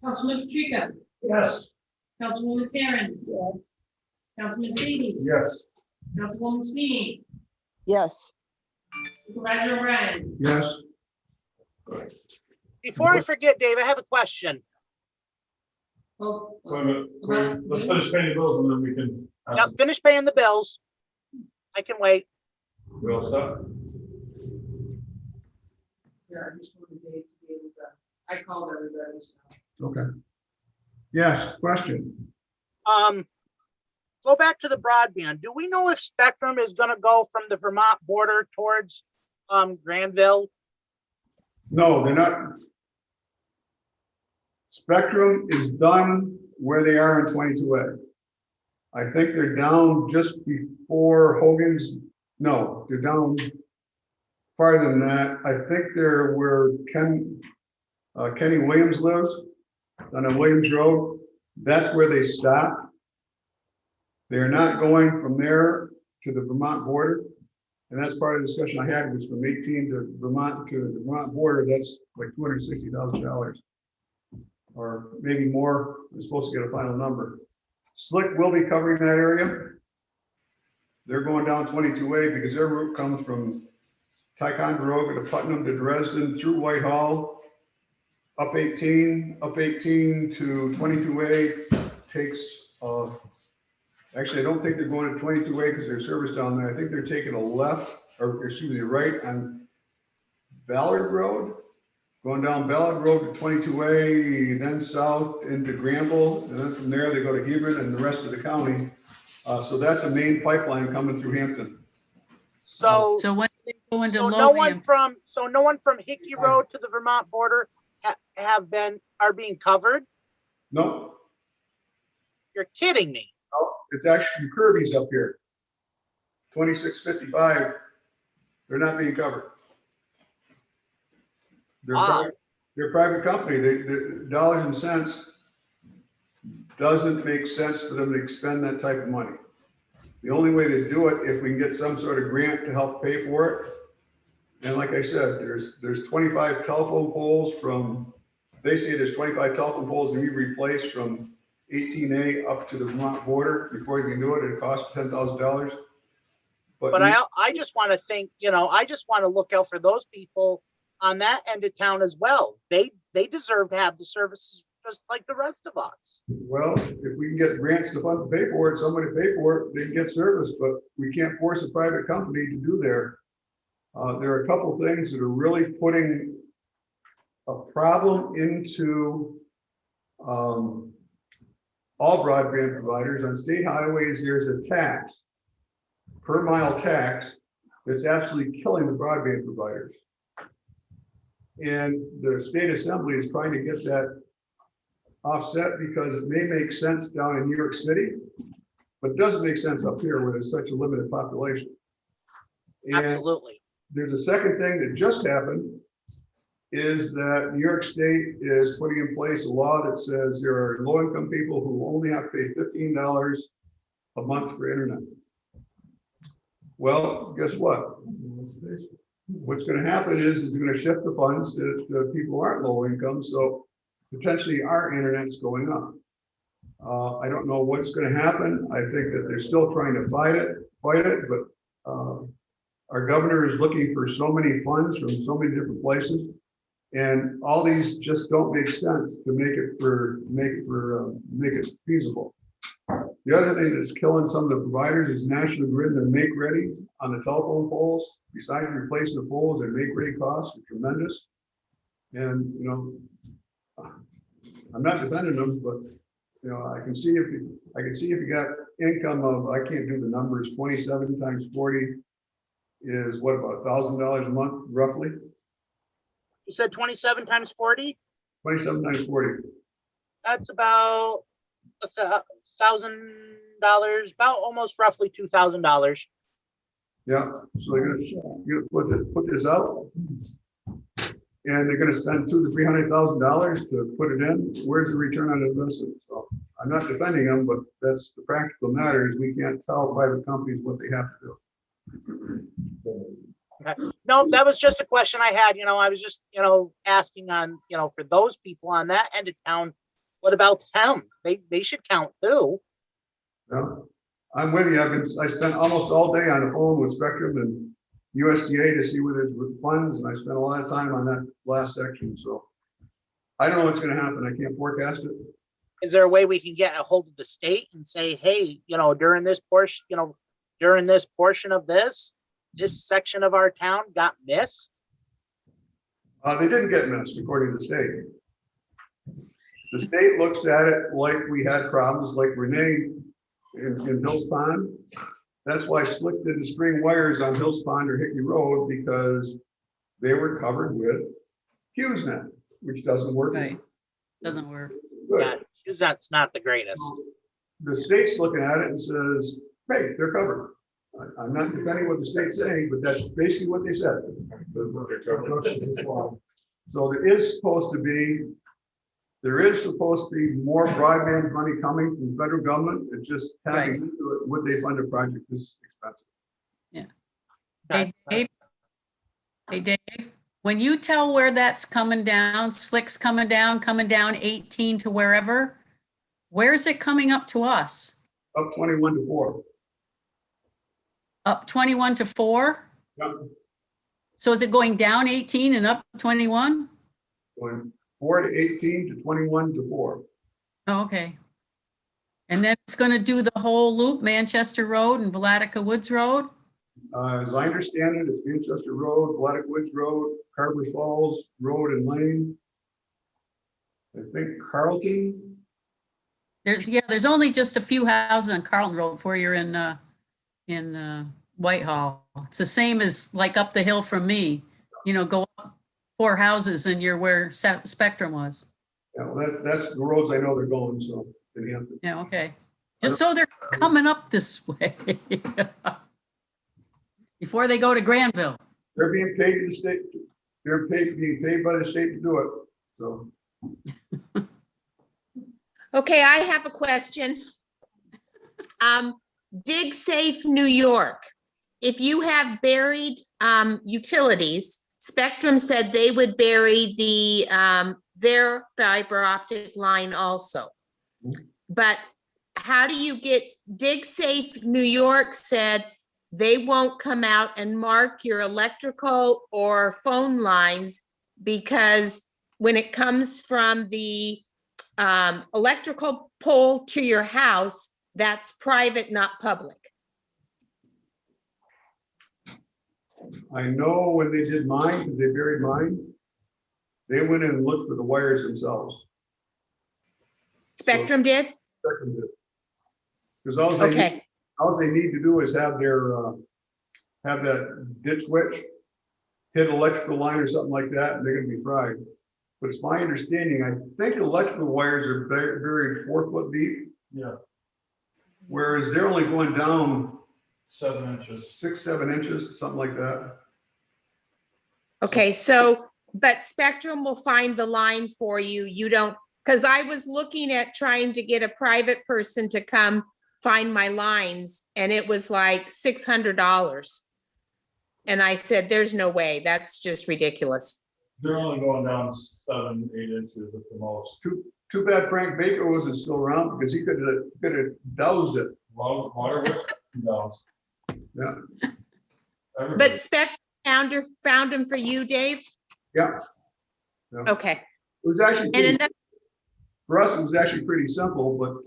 Councilman Patrica, Yes. Councilwoman Taryn, Yes. Councilman Stady, Yes. Councilwoman Sweeney, Yes. Supervisor O'Brien. Yes. before I forget, Dave, I have a question. Oh, Wait a minute, let's finish paying the bills and then we can. Yep, finish paying the bills. I can wait. We all set? yeah, I just wanted Dave to be able to, I called everybody, so. Okay. Yes, question. Go back to the broadband. Do we know if Spectrum is gonna go from the Vermont border towards Granville? No, they're not. Spectrum is done where they are in 22A. I think they're down just before Hogan's. No, they're down farther than that. I think they're where Kenny Williams lives, on a Williams Road. That's where they stop. They're not going from there to the Vermont border. And that's part of the discussion I had, was from 18 to Vermont to the Vermont border. That's like $260,000. Or maybe more. I'm supposed to get a final number. Slick will be covering that area. They're going down 22A because their route comes from Ticonderoga to Putnam to Dresden through Whitehall, up 18 to 22A takes, actually, I don't think they're going to 22A because there's service down there. I think they're taking a left, or excuse me, right on Ballard Road, going down Ballard Road to 22A, then south into Granville, and then from there they go to Hebron and the rest of the county. So that's a main pipeline coming through Hampton. So, So when they go into so no one Lothian, from, no one from Hickey Road to the Vermont border are being covered? No, You're kidding me. it's actually Kirby's up here. 2655, they're not being covered. Wow. They're a private company. They dollars and cents doesn't make sense for them to expend that type of money. The only way to do it, if we can get some sort of grant to help pay for it. And like I said, there's 25 telephone poles from, they say there's 25 telephone poles to be replaced from 18A up to the Vermont border before you can do it. It costs $10,000. But I just want to think, I just want to look out for those people on that end of town as well. They deserve to have the services just like the rest of us. Well, if we can get grants to fund to pay for it, somebody pay for it, they can get service, but we can't force a private company to do there. There are a couple of things that are really putting a problem into all broadband providers. On state highways, there's a tax, per mile tax, that's actually killing the broadband providers. And the state assembly is trying to get that offset because it may make sense down in New York City, but it doesn't make sense up here where there's such a limited population. And Absolutely. there's a second thing that just happened is that New York State is putting in place a law that says there are low-income people who only have to pay $15 a month for internet. Well, guess what? What's going to happen is it's going to shift the funds to people who aren't low income. So potentially our internet's going up. I don't know what's going to happen. I think that they're still trying to fight it, but our governor is looking for so many funds from so many different places. And all these just don't make sense to make it feasible. The other thing that's killing some of the providers is National Grid and Make Ready on the telephone poles. Besides replacing the poles, their Make Ready costs are tremendous. And I'm not defending them, but I can see if you got income of, I can't do the numbers, 27 times 40 is what, about $1,000 a month roughly? You said 27 times 40? 27 times 40. That's about $1,000, about almost roughly $2,000. Yeah, so they're gonna put this out, and they're gonna spend $200,000 to $300,000 to put it in. Where's the return on investment? So I'm not defending them, but that's the practical matter is we can't tell private companies what they have to do. Okay. No, that was just a question I had. I was just, asking on, for those people on that end of town, what about them? They should count too. Yeah, I'm with you. I spent almost all day on the phone with Spectrum and USDA to see what it is with funds, and I spent a lot of time on that last section. So I don't know what's going to happen. I can't forecast it. Is there a way we can get a hold of the state and say, hey, during this portion of this section of our town got missed? They didn't get missed, according to the state. The state looks at it like we had problems like Renee in Hills Pond. That's why Slick didn't string wires on Hills Pond or Hickey Road, because they were covered with HughesNet, which doesn't work. right, doesn't work. Good. Yeah, that's not the greatest. The state's looking at it and says, hey, they're covered. I'm not defending what the state's saying, but that's basically what they said. So there is supposed to be more broadband money coming from the federal government. It's just tapping into it. Would they fund a project this expensive? Yeah. Hey, Dave, when you tell where that's coming down, Slick's coming down 18 to wherever, where's it coming up to us? Up 21 to 4. Up 21 to 4? Yep. So is it going down 18 and up 21? Going 4 to 18 to 21 to 4. Oh, okay. And then it's gonna do the whole loop, Manchester Road and Valatica Woods Road? As I understand it, it's Manchester Road, Black Woods Road, Carver Falls Road and Lane. I think Carlton. There's only just a few houses on Carlton Road before you're in Whitehall. It's the same as like up the hill from me, go up 4 houses and you're where Spectrum was. Yeah, well, that's the roads I know they're going, so. in Hampton. Yeah, okay. Just so they're coming up this way. Before they go to Granville. They're being paid to the state, being paid by the state to do it, so. Okay, I have a question. Dig Safe New York. If you have buried utilities, Spectrum said they would bury their fiber optic line also. But how do you get, Dig Safe New York said they won't come out and mark your electrical or phone lines because when it comes from the electrical pole to your house, that's private, not public. I know when they did mine, 'cause they buried mine, they went in and looked for the wires themselves. Spectrum did? Because all they need to do is have their, have that ditch switch, hit electrical line or something like that, and they're gonna be fried. But it's my understanding, I think electrical wires are buried 4 foot deep. Yeah. Whereas they're only going down 7 inches. 6, 7 inches, something like that. Okay, so, but Spectrum will find the line for you. You don't, because I was looking at trying to get a private person to come find my lines and it was like $600. And I said, there's no way, that's just ridiculous. They're only going down 7, 8 inches at the most. Too bad Frank Baker wasn't still around because he could have doused it. Well, water was Yeah. But Spectrum found him for you, Dave? Yeah. Okay. It was actually, And another, for us, it was actually pretty simple, but,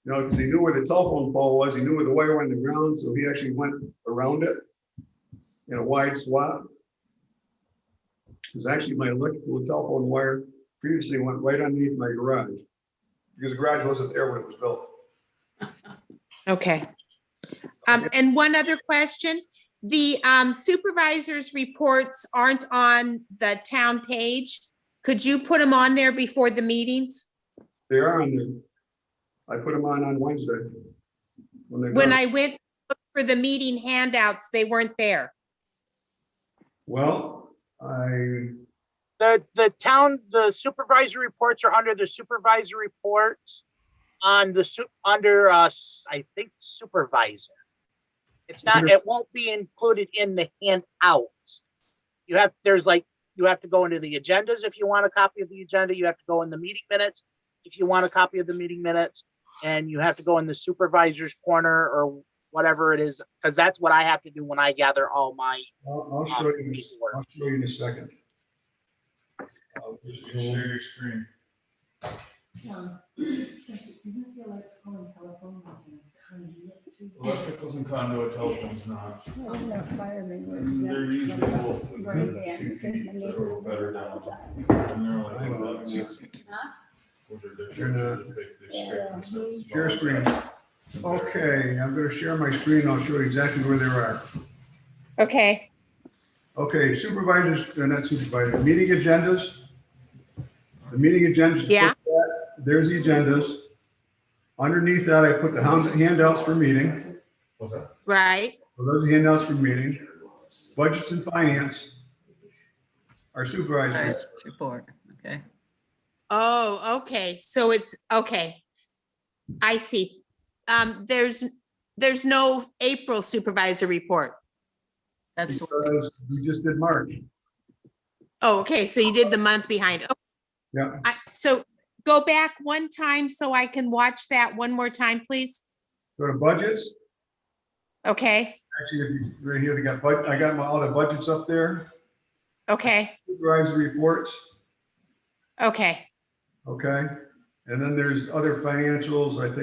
because he knew where the telephone pole was, he knew where the wire went in the ground, so he actually went around it in a wide swath. Because actually my electrical and telephone wire previously went right underneath my garage, because the garage wasn't there when it was built. okay. And one other question, the supervisor's reports aren't on the town page. Could you put them on there before the meetings? They are on there. I put them on Wednesday. When I went to look for the meeting handouts, they weren't there. Well, The supervisor reports are under the supervisor reports on the under us, I think supervisor. It's not, it won't be included in the handouts. You have to go into the agendas if you want a copy of the agenda. You have to go in the meeting minutes if you want a copy of the meeting minutes, and you have to go in the supervisor's corner or whatever it is, because that's what I have to do when I gather all my. I'll show you. I'll show you in a second. Just share your screen. Electricals and conduit telephone's not. They're usually both. They're a little better down. And they're only about 6. Share screen. Okay, I'm gonna share my screen. I'll show you exactly where they are. Okay. Okay, supervisors, not supervisors, meeting agendas. The meeting agendas. Yeah. There's the agendas. Underneath that, I put the handouts for meeting. What's that? Right. So those are handouts for meeting. Budgets and finance. Our supervisors. Nice report, okay. Oh, okay. So it's, okay. I see. There's no April supervisor report. That's, Because we just did March. Oh, okay. So you did the month behind. Oh, Yeah. so go back one time so I can watch that one more time, please. Go to budgets. Okay. Actually, if you, right here, they got, I got all the budgets up there, Okay, supervisory reports, okay, okay? And then there's other financials, I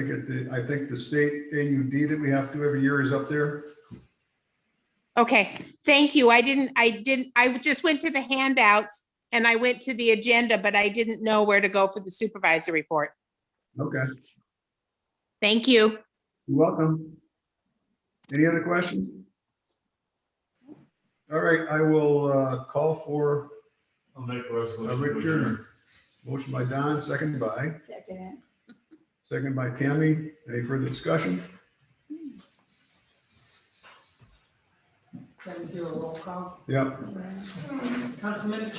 think the state AUD that we have to do every year is up there. okay. Thank you. I just went to the handouts and I went to the agenda, but I didn't know where to go for the supervisor report. Okay, Thank you. you're welcome. Any other questions? All right, I will call for I'll make a a resolution. to Richard. adjourn. Motion by Don, second by Second. Tammy. Any further discussion? Can we do a roll call? Yep. Councilman